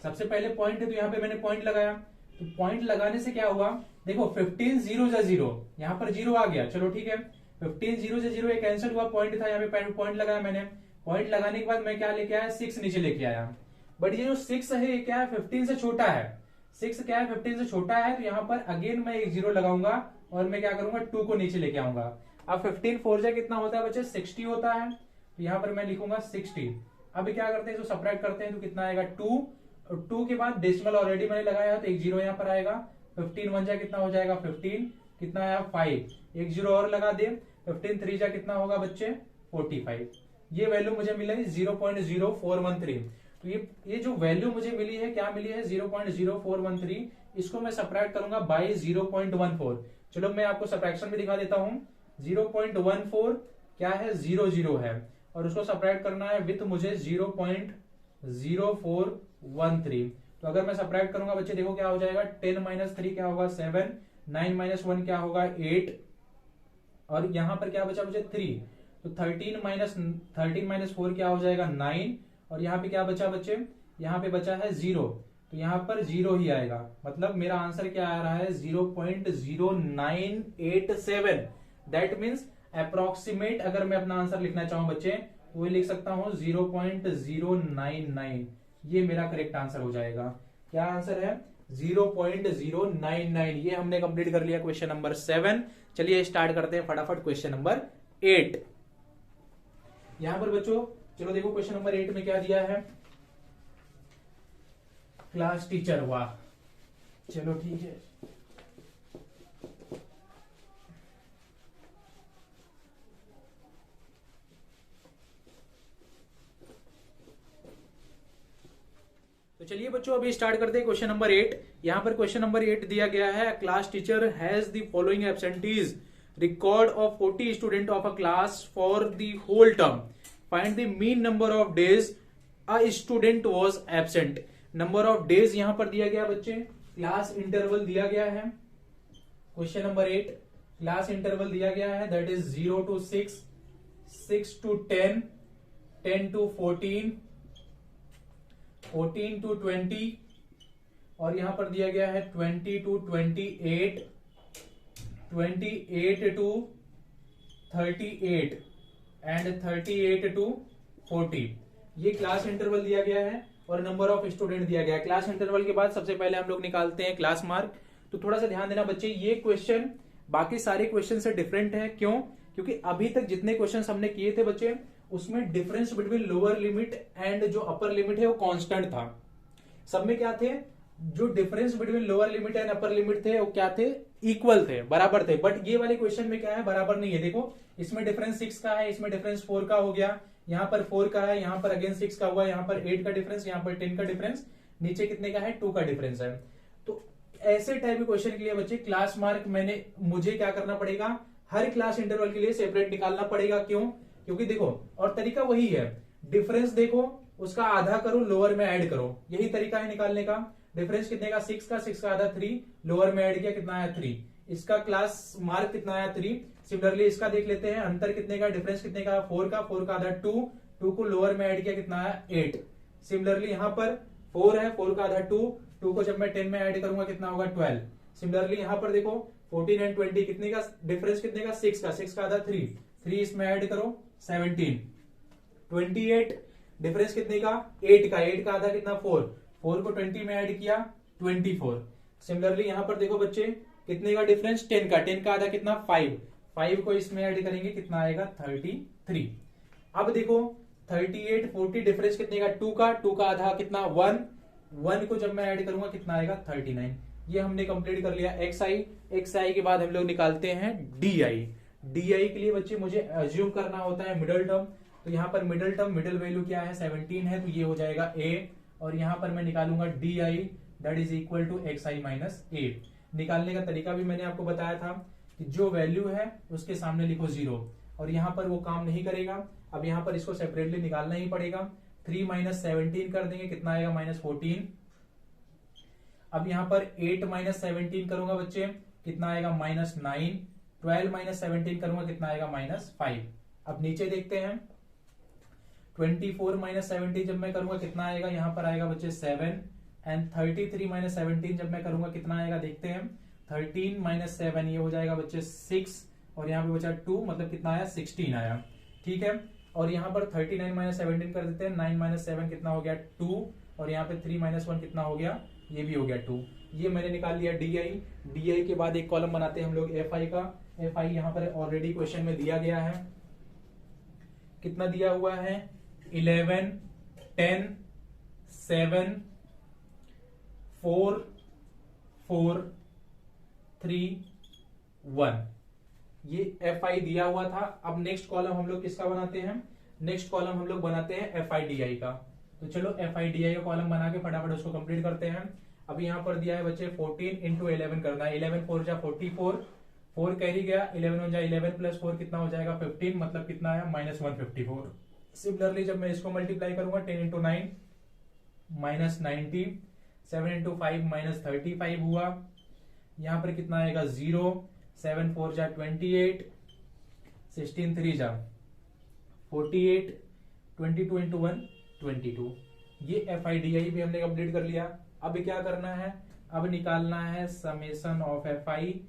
सबसे पहले पॉइंट है तो यहाँ पे मैंने पॉइंट लगाया, तो पॉइंट लगाने से क्या हुआ देखो 15 0 जा 0, यहाँ पर 0 आ गया, चलो ठीक है 15 0 से 0 कैंसिल हुआ, पॉइंट था यहाँ पे पॉइंट लगाया मैंने, पॉइंट लगाने के बाद मैं क्या लेके आया 6 नीचे लेके आया, बट ये जो 6 है ये क्या है 15 से छोटा है, 6 क्या है 15 से छोटा है, तो यहाँ पर अगेन मैं एक 0 लगाऊंगा और मैं क्या करूंगा 2 को नीचे लेके आऊंगा। अब 15 4 जा कितना होता है बच्चे 60 होता है, तो यहाँ पर मैं लिखूंगा 60। अब क्या करते हैं, तो सब्ट्रैक्ट करते हैं तो कितना आएगा 2, और 2 के बाद डेसिमल ऑलरेडी मैंने लगाया तो एक 0 यहाँ पर आएगा, 15 1 जा कितना हो जाएगा 15, कितना आया 5, एक 0 और लगा दे, 15 3 जा कितना होगा बच्चे 45, ये वैल्यू मुझे मिली 0.0413। तो ये जो वैल्यू मुझे मिली है क्या मिली है 0.0413, इसको मैं सब्ट्रैक्ट करूंगा बाई 0.14। चलो मैं आपको सब्ट्रैक्शन भी दिखा देता हूं, 0.14 क्या है 0 है, और उसको सब्ट्रैक्ट करना है विथ मुझे 0.0413। तो अगर मैं सब्ट्रैक्ट करूंगा बच्चे देखो क्या हो जाएगा, 10 माइनस 3 क्या होगा 7, 9 माइनस 1 क्या होगा 8, और यहां पर क्या बचा मुझे 3, तो 13 माइनस 4 क्या हो जाएगा 9, और यहाँ पे क्या बचा बच्चे, यहाँ पे बचा है 0, तो यहाँ पर 0 ही आएगा, मतलब मेरा आंसर क्या आ रहा है 0.0987। दैट मीन्स अप्रोक्सीमेट अगर मैं अपना आंसर लिखना चाहूं बच्चे तो ये लिख सकता हूं 0.099, ये मेरा करेक्ट आंसर हो जाएगा। क्या आंसर है 0.099। ये हमने कंप्लीट कर लिया क्वेश्चन नंबर 7। चलिए स्टार्ट करते हैं फटाफट क्वेश्चन नंबर 8। यहां पर बच्चों चलो देखो क्वेश्चन नंबर 8 में क्या दिया है, क्लास टीचर, वाह चलो ठीक है। तो चलिए बच्चों अभी स्टार्ट करते हैं क्वेश्चन नंबर 8। यहां पर क्वेश्चन नंबर 8 दिया गया है, class teacher has the following absentees record of 40 student of a class for the whole term, find the mean number of days a student was absent. Number of days यहां पर दिया गया बच्चे, class interval दिया गया है, question number 8 class interval दिया गया है, that is 0 to 6, 6 to 10, 10 to 14, 14 to 20, और यहां पर दिया गया है 20 to 28, 28 to 38 एंड 38 to 40। ये क्लास इंटरवल दिया गया है और नंबर ऑफ स्टूडेंट दिया गया है। क्लास इंटरवल के बाद सबसे पहले हम लोग निकालते हैं क्लास मार्क। तो थोड़ा सा ध्यान देना बच्चे, ये क्वेश्चन बाकी सारे क्वेश्चन से डिफरेंट है। क्यों? क्योंकि अभी तक जितने क्वेश्चन हमने किए थे बच्चे उसमें difference between lower limit and जो अपर लिमिट है वो कांस्टेंट था। सब में क्या थे, जो difference between lower limit and upper limit थे वो क्या थे, इक्वल थे, बराबर थे। बट ये वाले क्वेश्चन में क्या है, बराबर नहीं है। देखो इसमें डिफरेंस 6 का है, इसमें डिफरेंस 4 का हो गया, यहाँ पर 4 का है, यहाँ पर अगेन 6 का हुआ, यहाँ पर 8 का डिफरेंस, यहाँ पर 10 का डिफरेंस, नीचे कितने का है 2 का डिफरेंस है। तो ऐसे टाइप के क्वेश्चन के लिए बच्चे क्लास मार्क मुझे क्या करना पड़ेगा, हर क्लास इंटरवल के लिए सेपरेट निकालना पड़ेगा। क्यों? क्योंकि देखो और तरीका वही है, डिफरेंस देखो उसका आधा करो, लोअर में ऐड करो, यही तरीका है निकालने का। डिफरेंस कितने का, 6 का आधा 3, लोअर में ऐड किया कितना आया 3, इसका क्लास मार्क कितना आया 3। सिमिलरली इसका देख लेते हैं, अंतर कितने का, डिफरेंस कितने का 4 का आधा 2, 2 को लोअर में ऐड किया कितना आया 8। सिमिलरली यहाँ पर 4 है, 4 का आधा 2, 2 को जब मैं 10 में ऐड करूंगा कितना होगा 12। सिमिलरली यहाँ पर देखो 14 एंड 20 कितने का डिफरेंस, कितने का 6 का आधा 3, 3 इसमें ऐड करो 17। 28 डिफरेंस कितने का 8 का आधा कितना 4, 4 को 20 में ऐड किया 24। सिमिलरली यहाँ पर देखो बच्चे कितने का डिफरेंस, 10 का आधा कितना 5 को इसमें ऐड करेंगे कितना आएगा 33। अब देखो 38 40 डिफरेंस कितने का, 2 का, 2 का आधा कितना 1, 1 को जब मैं ऐड करूंगा कितना आएगा 39। ये हमने कंप्लीट कर लिया xi के बाद हम लोग निकालते हैं di के लिए बच्चे मुझे अज्यूम करना होता है मिडिल टर्म। तो यहाँ पर मिडिल टर्म मिडिल वैल्यू क्या है 17 है, तो ये हो जाएगा a, और यहाँ पर मैं निकालूंगा di that is equal to xi minus a। निकालने का तरीका भी मैंने आपको बताया था कि जो वैल्यू है उसके सामने लिखो 0, और यहाँ पर वो काम नहीं करेगा। अब यहाँ पर इसको सेपरेटली निकालना ही पड़ेगा। 3 माइनस 17 कर देंगे, कितना आएगा -14। अब यहाँ पर 8 माइनस 17 करूंगा बच्चे, कितना आएगा -9। 12 माइनस 17 करूंगा, कितना आएगा -5। अब नीचे देखते हैं 24 माइनस 17 जब मैं करूंगा कितना आएगा, यहाँ पर आएगा बच्चे 7। एंड 33 माइनस 17 जब मैं करूंगा कितना आएगा देखते हैं, 13 माइनस 7 ये हो जाएगा बच्चे 6, और यहाँ पे बचा 2, मतलब कितना आया 16 आया। ठीक है, और यहाँ पर 39 माइनस 17 कर देते हैं, 9 माइनस 7 कितना हो गया 2, और यहाँ पे 3 माइनस 1 कितना हो गया, ये भी हो गया 2। ये मैंने निकाल लिया डी के बाद एक कॉलम बनाते हैं हम लोग एफ आई का। एफ आई यहाँ पर ऑलरेडी क्वेश्चन में दिया गया है, कितना दिया हुआ है 11 10 7 4 4 3 1, ये एफ आई दिया हुआ था। अब नेक्स्ट कॉलम हम लोग किसका बनाते हैं, नेक्स्ट कॉलम हम लोग बनाते हैं एफ आई डी आई का। तो चलो एफ आई डी आई का कॉलम बना के फटाफट उसको कंप्लीट करते हैं। अब यहाँ पर दिया है बच्चे 14 इंटू 11 करना है, 11 4 जा 44, 4 कैरी गया, 11 1 जा 11 प्लस 4 कितना हो जाएगा 15, मतलब कितना आया -154। सिमिलरली जब मैं इसको मल्टीप्लाई करूंगा 10 इंटू 9 -90, 7 इंटू 5 -35 हुआ, यहाँ पर कितना आएगा 0, 7 4 जा 28, 16 3 जा 48, 22 इंटू 1 22। ये एफ आई डी आई भी हमने कंप्लीट कर लिया। अब क्या करना है, अब निकालना है summation of f I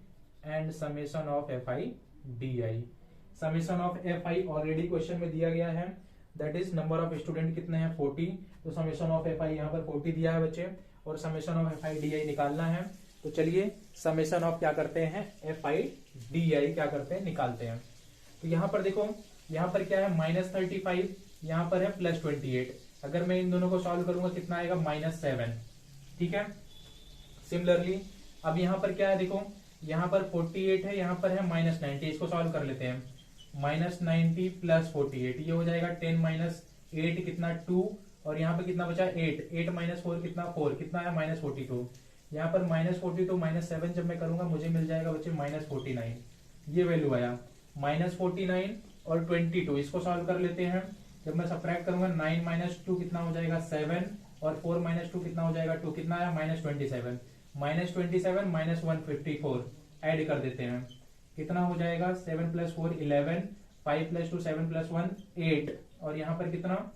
and summation of f i d I. Summation of f I already question में दिया गया है, that is number of student कितने हैं 40, तो समेशन ऑफ एफ आई यहाँ पर 40 दिया है बच्चे, और summation of f i d आई निकालना है। तो चलिए समेशन ऑफ क्या करते हैं एफ आई डी आई क्या करते हैं निकालते हैं। तो यहाँ पर देखो, यहाँ पर क्या है -35, यहाँ पर है +28। अगर मैं इन दोनों को सॉल्व करूंगा कितना आएगा -7। ठीक है, सिमिलरली अब यहाँ पर क्या है देखो, यहाँ पर 48 है, यहाँ पर है -90, इसको सॉल्व कर लेते हैं। -90 + 48 ये हो जाएगा 10 माइनस 8 कितना 2, और यहाँ पे कितना बचा 8, 8 माइनस 4 कितना 4, कितना है -42। यहाँ पर -42 -7 जब मैं करूंगा मुझे मिल जाएगा बच्चे -49, ये वैल्यू आया -49 और 22। इसको सॉल्व कर लेते हैं, जब मैं सब्ट्रैक्ट करूंगा 9 माइनस 2 कितना हो जाएगा 7, और 4 माइनस 2 कितना हो जाएगा 2, कितना आया -27, -154 ऐड कर देते हैं, कितना हो जाएगा 7 + 4 11, 5 + 2 7 + 1 8, और यहाँ पर कितना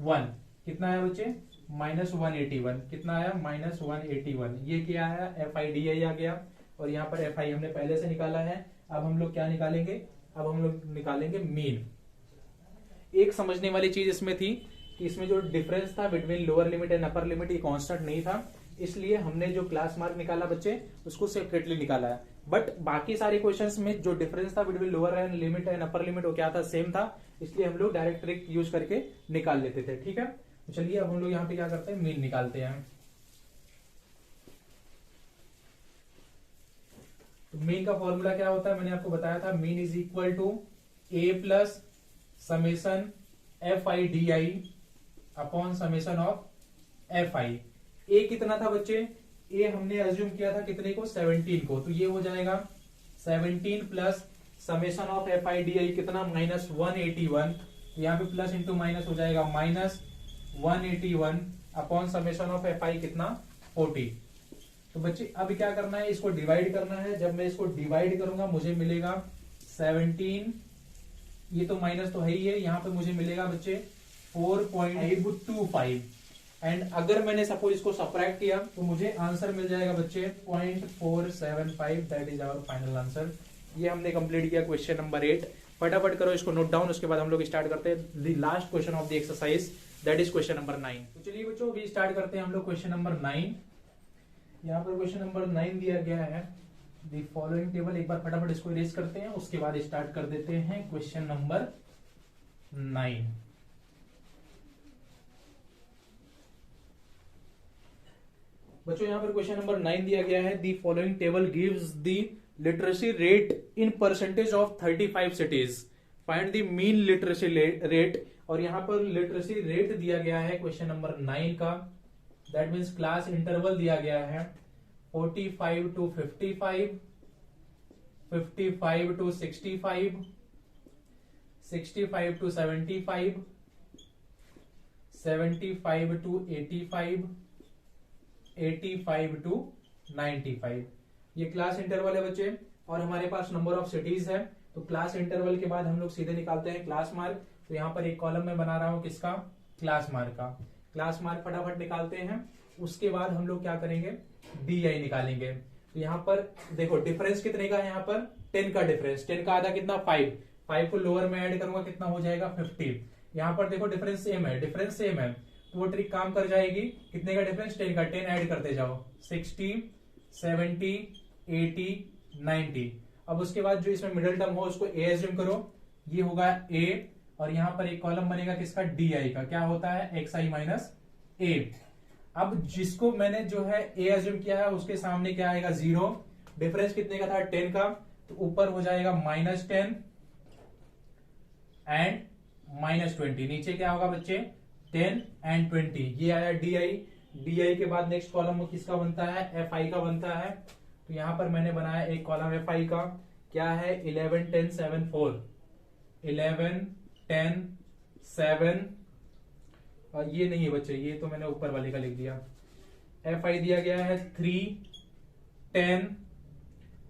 1, कितना आया बच्चे -181, कितना आया -181। ये क्या आया एफ आई डी आई आ गया, और यहाँ पर एफ आई हमने पहले से निकाला है। अब हम लोग क्या निकालेंगे, अब हम लोग निकालेंगे मीन। एक समझने वाली चीज इसमें थी कि इसमें जो डिफरेंस था between lower limit and upper limit ये कांस्टेंट नहीं था, इसलिए हमने जो क्लास मार्क निकाला बच्चे उसको सेपरेटली निकाला है। बट बाकी सारे क्वेश्चंस में जो डिफरेंस था between lower and limit and upper limit वो क्या था, सेम था, इसलिए हम लोग डायरेक्ट ट्रिक यूज करके निकाल लेते थे। ठीक है, तो चलिए अब हम लोग यहाँ पे क्या करते हैं, मीन निकालते हैं। तो मीन का फॉर्मूला क्या होता है मैंने आपको बताया था, mean is equal to a plus summation f i d i upon summation of f i. A कितना था बच्चे, ए हमने अज्यूम किया था कितने को 17 को, तो ये हो जाएगा 17 plus summation of f i d i कितना -181, यहाँ पे प्लस इंटू माइनस हो जाएगा -181 अपॉन समेशन ऑफ एफ आई कितना 40। तो बच्चे अब क्या करना है, इसको डिवाइड करना है। जब मैं इसको डिवाइड करूंगा मुझे मिलेगा 17, ये तो माइनस तो है ही है, यहाँ पे मुझे मिलेगा बच्चे 4.25, एंड अगर मैंने सपोज इसको सब्ट्रैक्ट किया तो मुझे आंसर मिल जाएगा बच्चे 0.475, that is our final answer. ये हमने कंप्लीट किया क्वेश्चन नंबर 8। फटाफट करो इसको नोट डाउन, उसके बाद हम लोग स्टार्ट करते हैं the last question of the exercise, that is question number 9। तो चलिए बच्चों अभी स्टार्ट करते हैं हम लोग क्वेश्चन नंबर 9। यहाँ पर क्वेश्चन नंबर 9 दिया गया है द फॉलोइंग टेबल। एक बार फटाफट इसको इरेज करते हैं, उसके बाद स्टार्ट कर देते हैं क्वेश्चन नंबर 9। बच्चों यहाँ पर क्वेश्चन नंबर 9 दिया गया है, the following table gives the literacy rate in percentage of 35 cities, find the mean literacy rate. और यहाँ पर लिटरेसी रेट दिया गया है क्वेश्चन नंबर 9 का, दैट मीन्स क्लास इंटरवल दिया गया है 45 to 55, 55 to 65, 65 to 75, 75 to 85, 85 to 95। ये क्लास इंटरवल है बच्चे, और हमारे पास नंबर ऑफ सिटीज है। तो क्लास इंटरवल के बाद हम लोग सीधे निकालते हैं क्लास मार्क। तो यहाँ पर एक कॉलम में बना रहा हूं किसका, क्लास मार्क का। क्लास मार्क फटाफट निकालते हैं, उसके बाद हम लोग क्या करेंगे, DI निकालेंगे। तो यहाँ पर देखो डिफरेंस कितने का है, यहाँ पर 10 का डिफरेंस, 10 का आधा कितना 5, 5 को लोअर में ऐड करूंगा कितना हो जाएगा 50। यहाँ पर देखो डिफरेंस सेम है, डिफरेंस सेम है, तो वो ट्रिक काम कर जाएगी। कितने का डिफरेंस, 10 का, 10 ऐड करते जाओ, 60, 70, 80, 90। अब उसके बाद जो इसमें मिडिल टर्म हो उसको A एज्यूम करो, ये होगा A, और यहाँ पर एक कॉलम बनेगा किसका, DI का, क्या होता है XI माइनस A। अब जिसको मैंने जो है A एज्यूम किया है उसके सामने क्या आएगा 0, डिफरेंस कितने का था 10 का, तो ऊपर हो जाएगा -10 एंड -20, नीचे क्या होगा बच्चे 10 एंड 20। ये आया DI। DI के बाद नेक्स्ट कॉलम किसका बनता है, FI का बनता है। तो यहां पर मैंने बनाया एक कॉलम FI का, क्या है 11, 10, 7, 4, 11, 10, 7, और ये नहीं है बच्चे, ये तो मैंने ऊपर वाले का लिख दिया। FI दिया गया है 3, 10,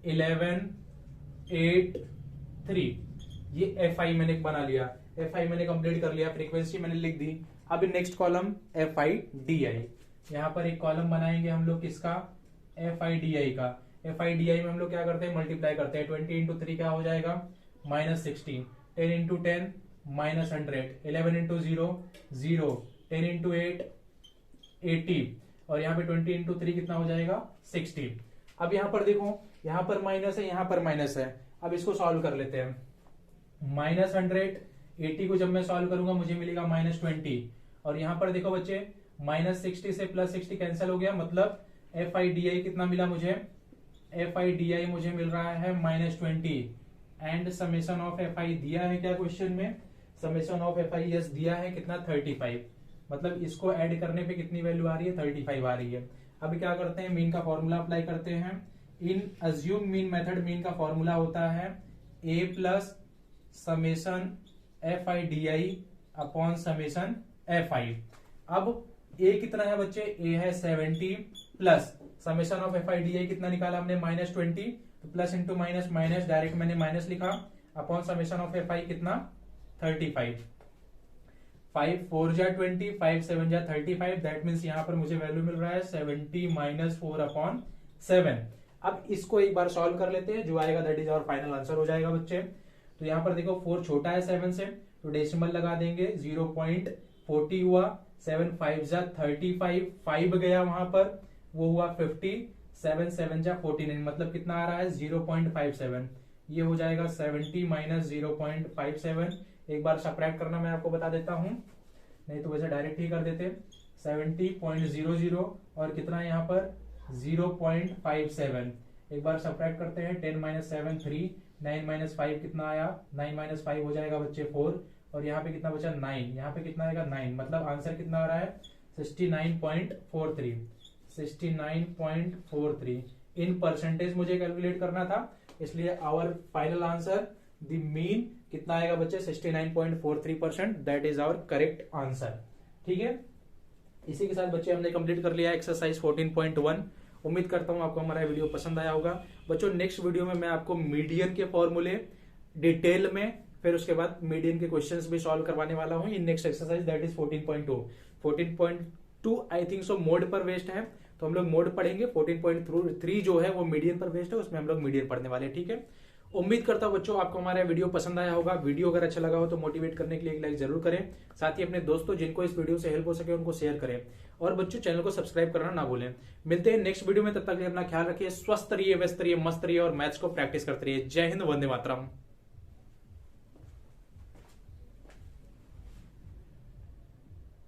11, 8, 3, ये FI मैंने बना लिया, FI मैंने कंप्लीट कर लिया, फ्रीक्वेंसी मैंने लिख दी। अब नेक्स्ट कॉलम FI DI, यहां पर एक कॉलम बनाएंगे हम लोग किसका, FI DI का। FI DI में हम लोग क्या करते हैं, मल्टीप्लाई करते हैं, 20 इंटू 3 क्या हो जाएगा -60, 10 इंटू 10 -100, 11 इंटू 0 0, 10 इंटू 8 80, और यहाँ पे 20 इंटू 3 कितना हो जाएगा 60। अब यहाँ पर देखो, यहाँ पर माइनस है, यहाँ पर माइनस है। अब इसको सॉल्व कर लेते हैं। -100, 80 को जब मैं सॉल्व करूंगा मुझे मिलेगा -20, और यहाँ पर देखो बच्चे -60 से +60 कैंसिल हो गया, मतलब FI DI कितना मिला मुझे, FI DI मुझे मिल रहा है -20, एंड समेशन ऑफ FI दिया है क्या क्वेश्चन में, समेशन ऑफ FI यस दिया है कितना 35, मतलब इसको ऐड करने पे कितनी वैल्यू आ रही है 35 आ रही है। अब क्या करते हैं, मीन का फॉर्मूला अप्लाई करते हैं। इन अज्यूम मीन मेथड मीन का फॉर्मूला होता है A plus summation FI DI upon summation FI। अब A कितना है बच्चे, A है 70 plus summation of FI DI कितना निकाला हमने -20, तो plus into minus minus, direct मैंने माइनस लिखा, अपॉन समेशन ऑफ FI कितना 35, 5 4 जा 20, 5 7 जा 35, दैट मीन्स यहाँ पर मुझे वैल्यू मिल रहा है 70 - 4 अपॉन 7। अब इसको एक बार सॉल्व कर लेते हैं, जो आएगा that is our final answer हो जाएगा बच्चे। तो यहाँ पर देखो 4 छोटा है 7 से, तो डेसिमल लगा देंगे, 0.40 हुआ, 7 5 जा 35, 5 गया वहां पर, वो हुआ 50, 7 7 जा 49, मतलब कितना आ रहा है 0.57। ये हो जाएगा 70 - 0.57। एक बार सब्ट्रैक्ट करना मैं आपको बता देता हूं, नहीं तो वैसे डायरेक्ट ही कर देते। 70.00 और कितना है यहाँ पर 0.57। एक बार सब्ट्रैक्ट करते हैं, 10 - 7 3, 9 - 5 कितना आया, 9 - 5 हो जाएगा बच्चे 4, और यहाँ पे कितना बचा 9, यहाँ पे कितना आएगा 9, मतलब आंसर कितना आ रहा है 69.43, 69.43 इन परसेंटेज मुझे कैलकुलेट करना था, इसलिए our final answer the mean कितना आएगा बच्चे 69.43%, that is our correct answer. ठीक है, इसी के साथ बच्चे हमने कंप्लीट कर लिया एक्सरसाइज 14.1। उम्मीद करता हूं आपको हमारा वीडियो पसंद आया होगा बच्चों। नेक्स्ट वीडियो में मैं आपको मीडियन के फॉर्मूले डिटेल में, फिर उसके बाद मीडियन के क्वेश्चंस भी सॉल्व करवाने वाला हूं in next exercise, that is 14.2। 14.2 I think so mode पर बेस्ड है, तो हम लोग मोड पढ़ेंगे। 14.3 जो है वो मीडियन पर बेस्ड है, उसमें हम लोग मीडियन पढ़ने वाले हैं। ठीक है, उम्मीद करता हूं बच्चों आपको हमारा वीडियो पसंद आया होगा। वीडियो अगर अच्छा लगा हो तो मोटिवेट करने के लिए एक लाइक जरूर करें, साथ ही अपने दोस्तों जिनको इस वीडियो से हेल्प हो सके उनको शेयर करें, और बच्चों चैनल को सब्सक्राइब करना ना भूलें। मिलते हैं नेक्स्ट वीडियो में, तब तक अपना ख्याल रखिए, स्वस्थ रहिए, व्यस्त रहिए, मस्त रहिए और मैथ्स को प्रैक्टिस करते रहिए। जय हिंद, वंदे मातरम।